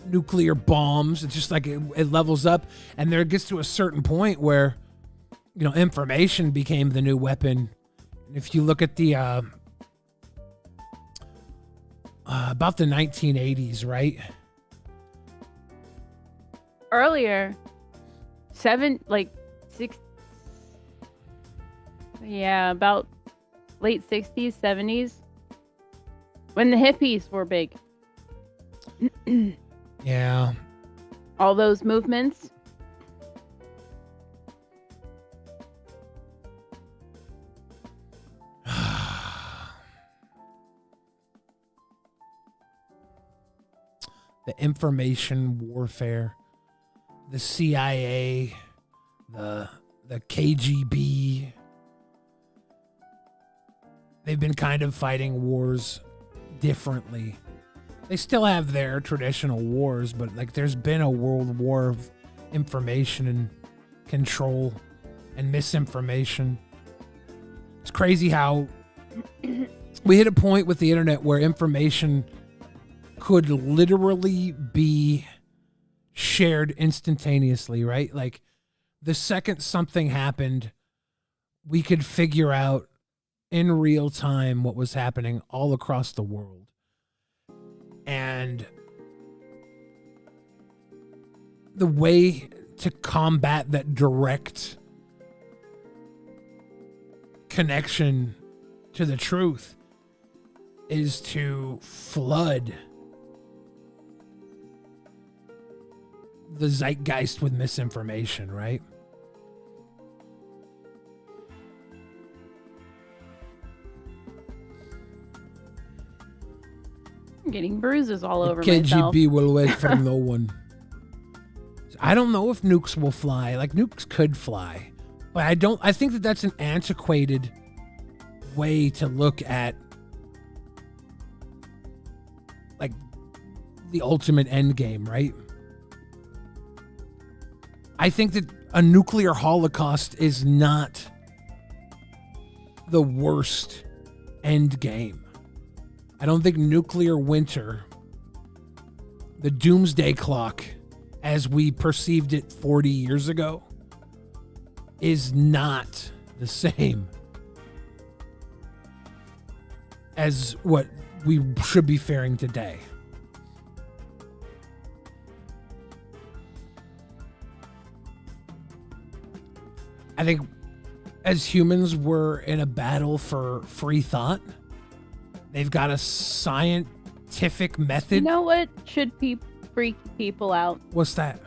nuclear bombs. It's just like it levels up, and there it gets to a certain point where, you know, information became the new weapon. If you look at the about the 1980s, right? Earlier, about late 60s, 70s, when the hippies were big. Yeah. All those movements. The information warfare, the CIA, the KGB. They've been kind of fighting wars differently. They still have their traditional wars, but like there's been a world war of information and control and misinformation. It's crazy how we hit a point with the internet where information could literally be shared instantaneously, right? Like the second something happened, we could figure out in real time what was happening all across the world. And the way to combat that direct connection to the truth is to flood the zeitgeist with misinformation, right? I'm getting bruises all over myself. KGB will wait for no one. I don't know if nukes will fly. Like nukes could fly, but I think that that's an antiquated way to look at like the ultimate end game, right? I think that a nuclear holocaust is not the worst end game. I don't think nuclear winter the doomsday clock as we perceived it 40 years ago is not the same as what we should be faring today. I think as humans, we're in a battle for free thought. They've got a scientific method. You know what should freak people out? What's that?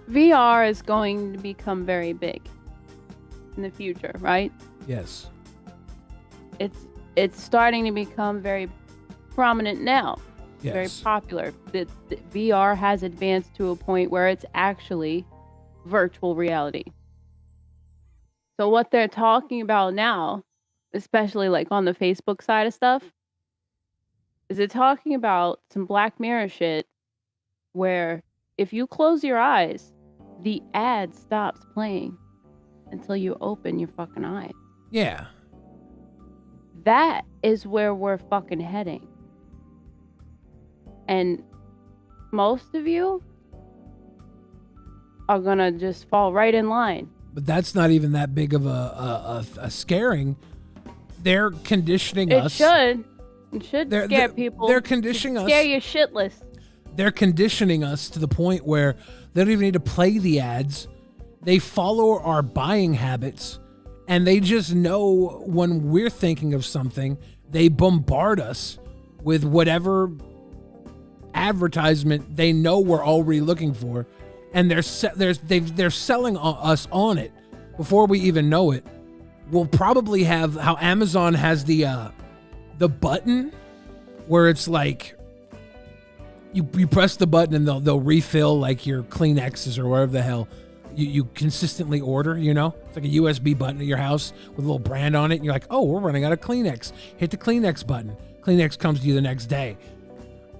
VR is going to become very big in the future, right? Yes. It's starting to become very prominent now. Yes. Very popular. The VR has advanced to a point where it's actually virtual reality. So what they're talking about now, especially like on the Facebook side of stuff, is it talking about some Black Mirror shit where if you close your eyes, the ad stops playing until you open your fucking eyes. Yeah. That is where we're fucking heading. And most of you are gonna just fall right in line. But that's not even that big of a scaring. They're conditioning us. It should scare people. They're conditioning us. Scare you shitless. They're conditioning us to the point where they don't even need to play the ads. They follow our buying habits, and they just know when we're thinking of something, they bombard us with whatever advertisement they know we're already looking for, and they're selling us on it before we even know it. We'll probably have how Amazon has the button where it's like you press the button and they'll refill like your Kleenexes or whatever the hell you consistently order, you know? It's like a USB button at your house with a little brand on it, and you're like, oh, we're running out of Kleenex. Hit the Kleenex button. Kleenex comes to you the next day.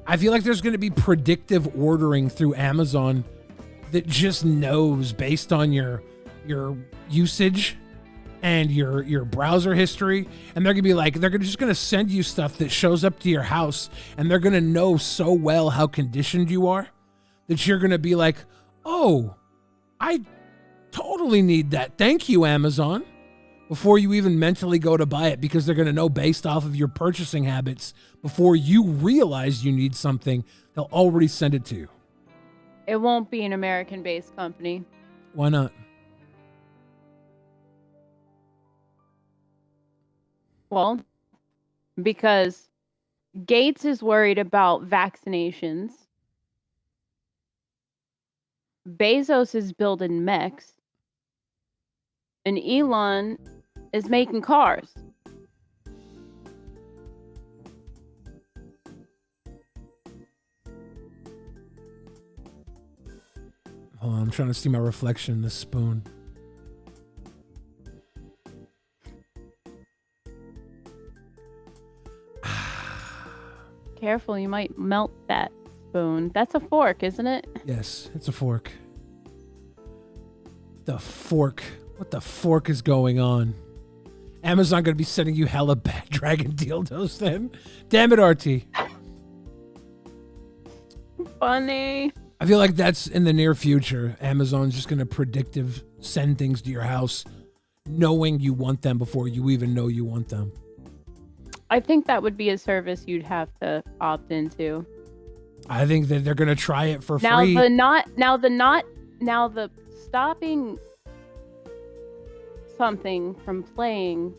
I feel like there's going to be predictive ordering through Amazon that just knows based on your usage and your browser history, and they're gonna be like, they're just gonna send you stuff that shows up to your house, and they're gonna know so well how conditioned you are that you're gonna be like, oh, I totally need that, thank you, Amazon, before you even mentally go to buy it, because they're gonna know based off of your purchasing habits before you realize you need something, they'll already send it to you. It won't be an American-based company. Why not? Well, because Gates is worried about vaccinations. Bezos is building mechs. And Elon is making cars. Hold on, I'm trying to see my reflection in this spoon. Careful, you might melt that spoon. That's a fork, isn't it? Yes, it's a fork. The fork. What the fork is going on? Amazon gonna be sending you hella bad dragon dildos then? Damn it, RT. Funny. I feel like that's in the near future. Amazon's just gonna predictive send things to your house knowing you want them before you even know you want them. I think that would be a service you'd have to opt into. I think that they're gonna try it for Now free. the stopping something from playing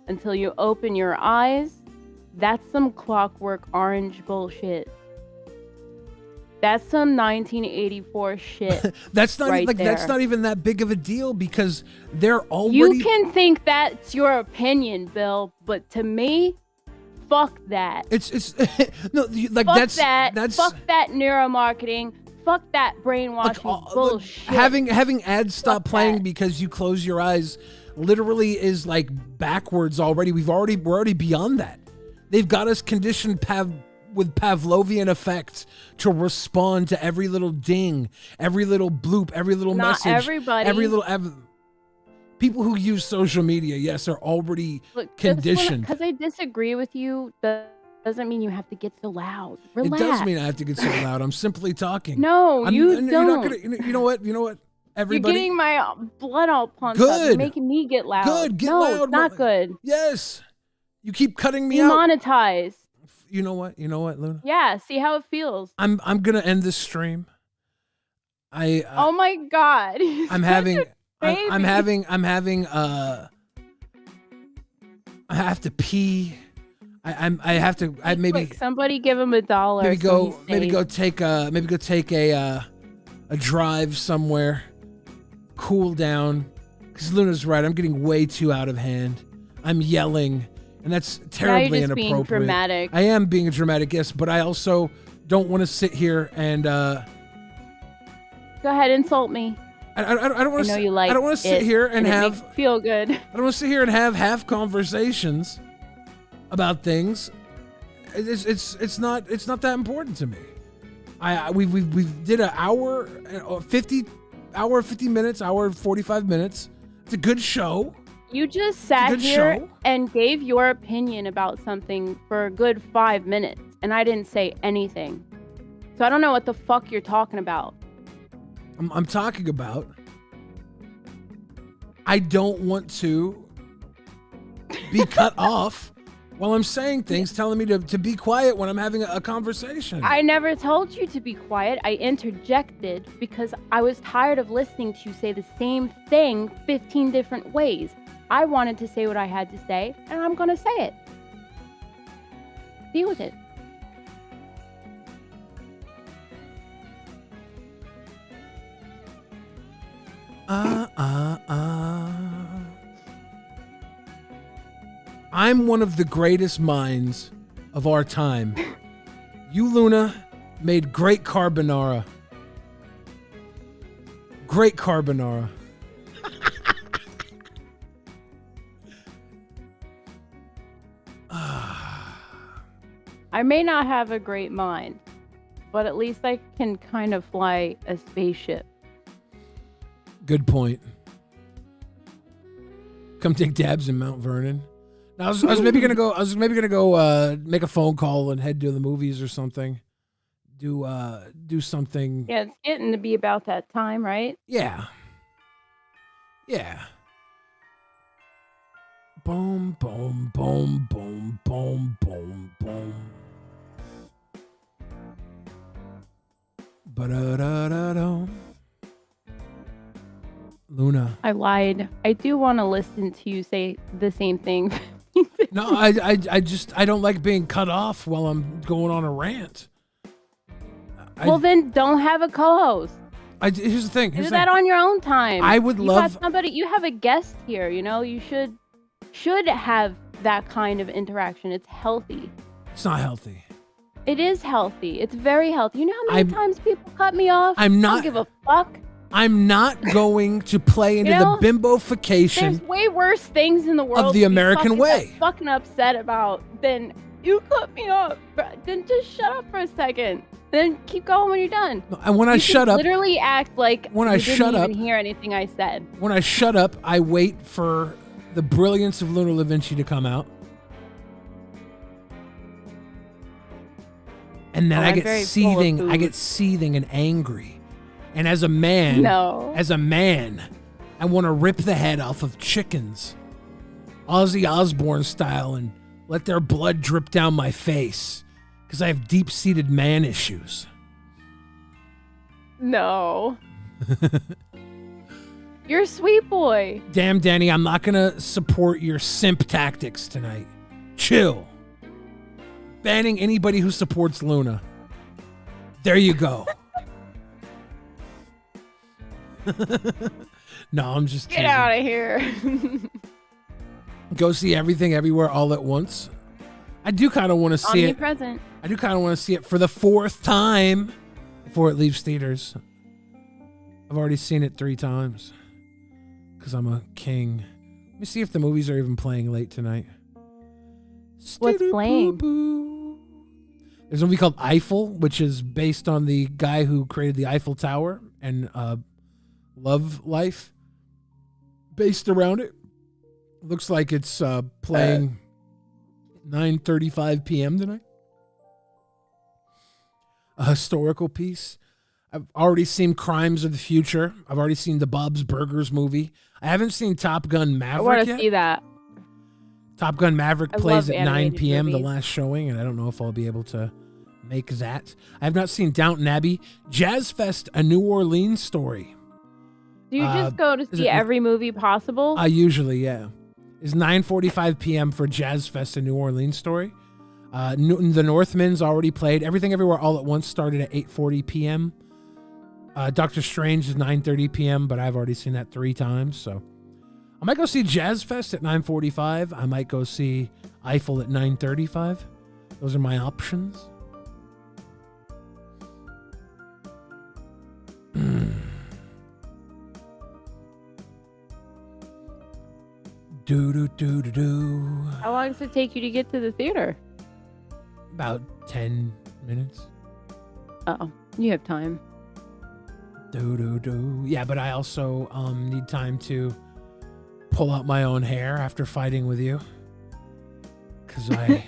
until you open your eyes, that's some Clockwork Orange bullshit. That's some 1984 shit. That's not right like there. That's not even that big of a deal because they're already. You can think that's your opinion, Bill, but to me, fuck that. It's no like fuck that's fuck that neuromarketing. Fuck that brainwashing bullshit. Having ads stop playing that. because you close your eyes literally is like backwards already. We're already beyond that. They've got us conditioned with Pavlovian effects to respond to every little ding, every little bloop, every little Not message. everybody. Every little people who use social media, yes, are already conditioned. Because I disagree with you that Doesn't mean you have to get so loud. Relax. It does mean I have to get so loud. I'm simply talking. No, you don't. You're not gonna, you know what? Everybody. You're getting my blood all pumped Good. up. You're making me get loud. Good. Get no, loud. It's not good. Yes. You keep cutting me out. Demonetized. You know what, Luna? Yeah. See how it feels. I'm gonna end this stream. Oh my God. I'm having. I have to pee. I have to. Maybe Quick, somebody give him $1. Maybe go take a drive somewhere. Cool down. Because Luna's right. I'm getting way too out of hand. I'm yelling, and that's terribly now you're just inappropriate. Being dramatic. I am being a dramatic, yes, but I also don't want to sit here and. Go ahead, insult me. I don't want to. I don't want to sit here and have. It makes me feel good. I don't want to sit here and have half conversations about things. It's not that important to me. We did an hour 50 minutes, hour 45 minutes. It's a good show. You just sat here and gave your opinion about something for a good 5 minutes, and I didn't say anything. So I don't know what the fuck you're talking about. I'm talking about. I don't want to be cut off while I'm saying things, telling me to be quiet when I'm having a conversation. I never told you to be quiet. I interjected because I was tired of listening to you say the same thing 15 different ways. I wanted to say what I had to say, and I'm going to say it. Deal with it. I'm one of the greatest minds of our time. You, Luna, made great carbonara. Great carbonara. I may not have a great mind, but at least I can kind of fly a spaceship. Good point. Come take dabs in Mount Vernon. Now, I was maybe gonna go make a phone call and head to the movies or something. Do something. Yeah, it's getting to be about that time, right? Yeah. Boom, boom, boom, boom, boom, boom, boom. Ba-da-da-da-da. Luna. I lied. I do want to listen to you say the same thing. No, I don't like being cut off while I'm going on a rant. Well, then don't have a co-host. Here's the thing. Do that on your own time. I would love somebody. You have a guest here. You know, you should have that kind of interaction. It's healthy. It's not healthy. It is healthy. It's very healthy. You know how many times people cut me off? I don't give a fuck. I'm not going to play into the bimbofication. There's way worse things in the world of the American way. Fucking upset about than you cut me off. Then just shut up for a second. Then keep going when you're done. And when I shut up, literally act like when I shut up, didn't even hear anything I said. When I shut up, I wait for the brilliance of Luna Da Vinci to come out. And then I get seething and angry. And as a man, I want to rip the head off of chickens, Ozzy Osbourne style, and let their blood drip down my face because I have deep-seated man issues. No. You're a sweet boy. Damn, Danny, I'm not going to support your simp tactics tonight. Chill. Banning anybody who supports Luna. There you go. No, I'm just Get out of here. Go see Everything Everywhere All at Once. I do kind of want to see it. I do kind of want to see it for the 4th time before it leaves theaters. I've already seen it 3 times because I'm a king. Let me see if the movies are even playing late tonight. What's playing? There's a movie called Eiffel, which is based on the guy who created the Eiffel Tower and Love Life. Based around it. Looks like it's playing 9:35 p.m. tonight. a historical piece. I've already seen Crimes of the Future. I've already seen the Bob's Burgers movie. I haven't seen Top Gun I Maverick want to yet. see that. Top Gun Maverick I plays love at 9 animated p.m. the movies. last showing, and I don't know if I'll be able to make that. I have not seen Downton Abbey. Jazz Fest, A New Orleans Story. Do you just go to see every movie possible? Usually, yeah. It's 9:45 p.m. for Jazz Fest, A New Orleans Story. The Northman's already played. Everything Everywhere All at Once started at 8:40 p.m. Doctor Strange is 9:30 p.m., but I've already seen that 3 times, so I might go see Jazz Fest at 9:45. I might go see Eiffel at 9:35. Those are my options. Do. How long does it take you to get to the theater? About 10 minutes. Oh, you have time. Do. Yeah, but I also need time to pull out my own hair after fighting with you. Because I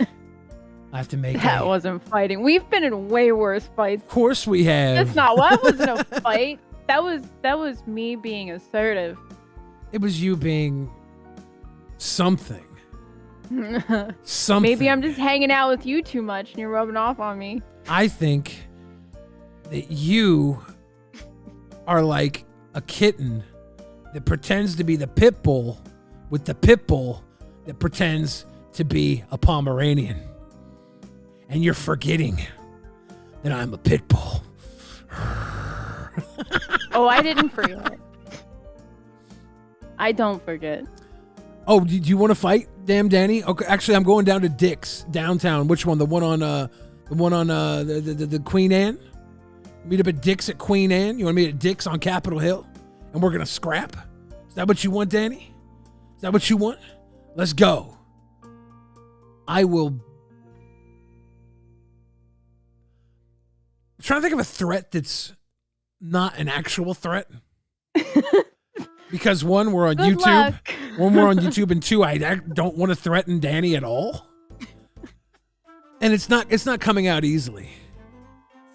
have to make That wasn't fighting. We've been in way worse fights. Of course we have. That's not what wasn't a fight. That was me being assertive. It was you being something. Something. Maybe I'm just hanging out with you too much and you're rubbing off on me. I think that you are like a kitten that pretends to be the pit bull with the pit bull that pretends to be a Pomeranian. And you're forgetting that I'm a pit bull. Oh, I didn't forget. I don't forget. Oh, do you want to fight, damn Danny? Okay, actually, I'm going down to Dick's downtown. Which one? The one on the Queen Anne. Meet up at Dick's at Queen Anne. You want to meet at Dick's on Capitol Hill, and we're gonna scrap? Is that what you want, Danny? Is that what you want? Let's go. I will. I'm trying to think of a threat that's not an actual threat. Because one, we're on Good YouTube. luck. One, we're on YouTube, and two, I don't want to threaten Danny at all. And it's not coming out easily.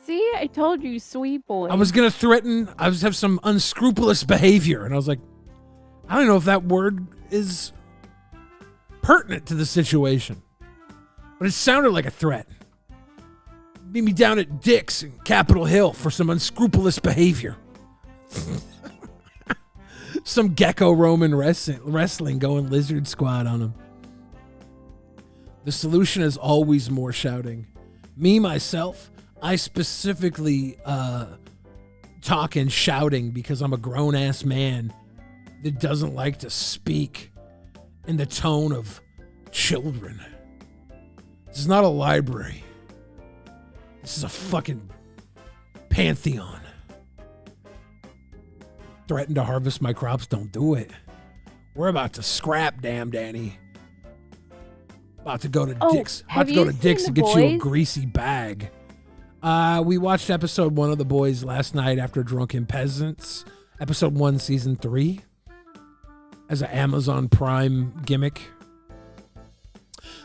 See, I told you, sweet boy. I was gonna threaten. I was have some unscrupulous behavior, and I was like, I don't know if that word is pertinent to the situation, but it sounded like a threat. Meet me down at Dick's in Capitol Hill for some unscrupulous behavior. Some Gecko-Roman wrestling going lizard squad on him. The solution is always more shouting. Me, myself, I specifically talk in shouting because I'm a grown-ass man that doesn't like to speak in the tone of children. This is not a library. This is a fucking pantheon. Threaten to harvest my crops, don't do it. We're about to scrap, damn Danny. About to go to Dick's. About to go to Dick's and get you a greasy bag. We watched episode 1 of The Boys last night after Drunken Peasants. Episode 1, season 3. As an Amazon Prime gimmick.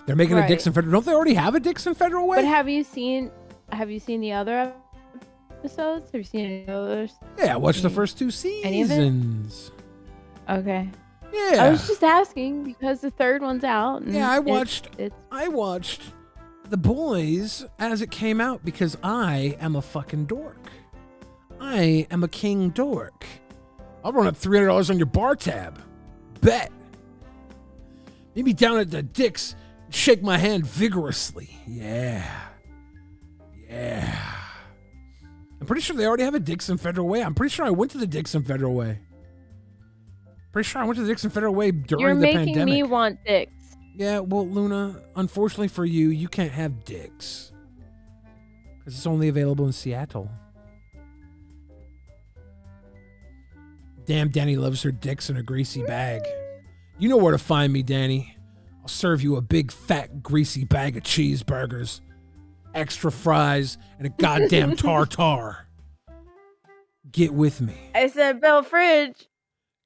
They're making a Dixon Federal. Don't they already have a Dixon Federal Way? But have you seen the other episodes? Have you seen any others? Yeah, I watched the first 2 seasons. Okay. Yeah. I was just asking because the third one's out. And I watched The Boys as it came out because I am a fucking dork. I am a king dork. I'll run up $300 on your bar tab. Bet. Meet me down at the Dick's. Shake my hand vigorously. Yeah. I'm pretty sure they already have a Dixon Federal Way. I'm pretty sure I went to the Dixon Federal Way. Pretty sure I went to the Dixon Federal Way during the pandemic. You're making me want Dick's. Yeah, well, Luna, unfortunately for you, you can't have Dick's. Because it's only available in Seattle. Damn, Danny loves her Dick's in a greasy bag. You know where to find me, Danny. I'll serve you a big, fat, greasy bag of cheeseburgers, extra fries, and a goddamn tartar. Get with me. I said, Bill Fridge.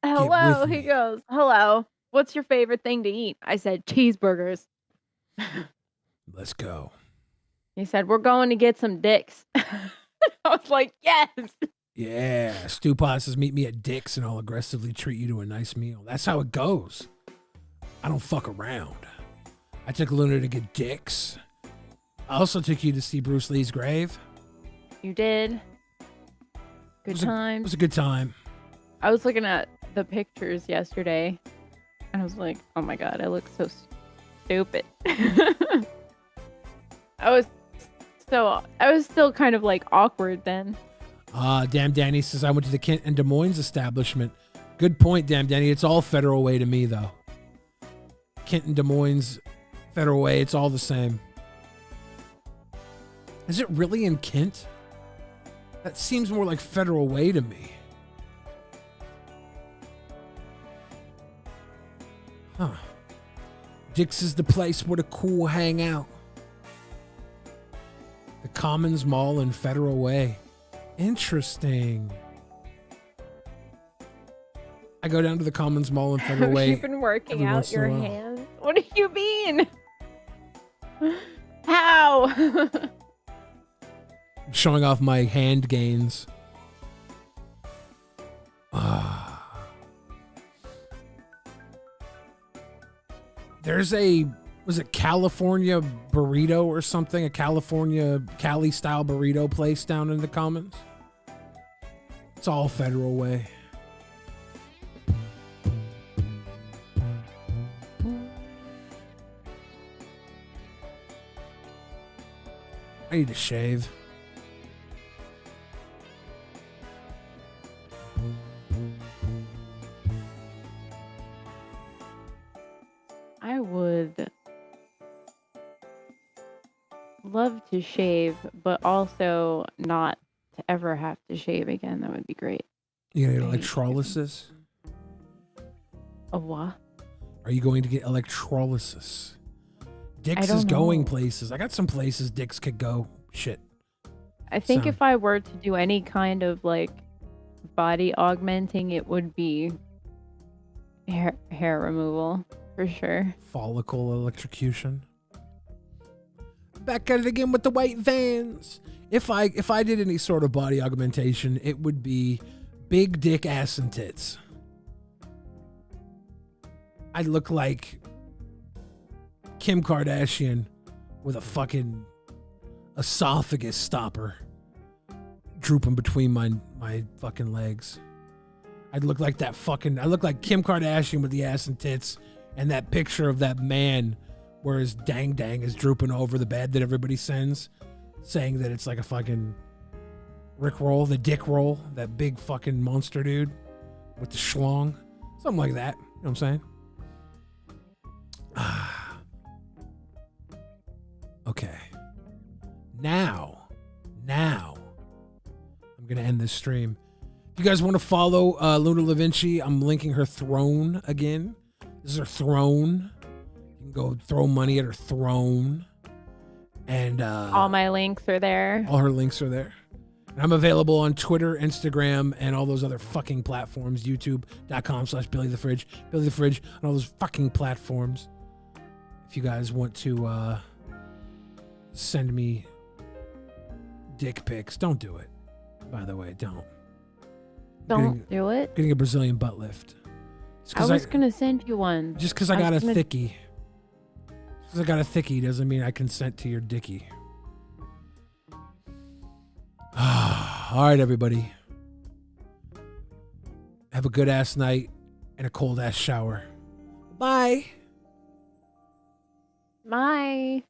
Hello. with He me. goes, hello. What's your favorite thing to eat? I said, cheeseburgers. Let's go. He said, "We're going to get some dicks." I was like, "Yes." Yeah, Stu Pot says, meet me at Dick's and I'll aggressively treat you to a nice meal. That's how it goes. I don't fuck around. I took Luna to get Dick's. I also took you to see Bruce Lee's grave. You did. Good time. It was a good time. I was looking at the pictures yesterday and I was like, oh my God, I look so stupid. I was still kind of like awkward then. Damn Danny says, I went to the Kent and Des Moines establishment. Good point, Damn Danny. It's all Federal Way to me, though. Kent and Des Moines, Federal Way, it's all the same. Is it really in Kent? That seems more like Federal Way to me. Huh. Dick's is the place where the cool hang out. The Commons Mall and Federal Way. Interesting. I go down to the Commons Mall and Federal Way. You've been working out your hands. What do you mean? How? Showing off my hand gains. There's was it California burrito or something? A California Cali style burrito place down in the Commons? It's all Federal Way. I need to shave. I would love to shave, but also not to ever have to shave again. That would be great. You gonna get electrolysis? A what? Are you going to get electrolysis? Dick's is going places. I got some places Dick's could go. Shit. I think if I were to do any kind of like body augmenting, it would be hair removal for sure. Follicle electrocution. Back at it again with the white vans. If I did any sort of body augmentation, it would be big dick ass and tits. I'd look like Kim Kardashian with a fucking esophagus stopper drooping between my fucking legs. I'd look like I look like Kim Kardashian with the ass and tits, and that picture of that man where his dang is drooping over the bed that everybody sends, saying that it's like a fucking Rick roll, the dick roll, that big fucking monster dude with the schlong. Something like that. You know what I'm saying? Okay. Now, I'm going to end this stream. If you guys want to follow Luna Da Vinci, I'm linking her throne again. This is her throne. You can go throw money at her throne. And all my links are there. All her links are there. And I'm available on Twitter, Instagram, and all those other fucking platforms. YouTube.com/BillyTheFridge. Billy the Fridge on all those fucking platforms. If you guys want to send me dick pics, don't do it. By the way, don't. Don't do it. Getting a Brazilian butt lift. I was going to send you one. Just because I got a thickie. Just because I got a thickie doesn't mean I consent to your dickie. All right, everybody. Have a good ass night and a cold ass shower. Bye. Bye.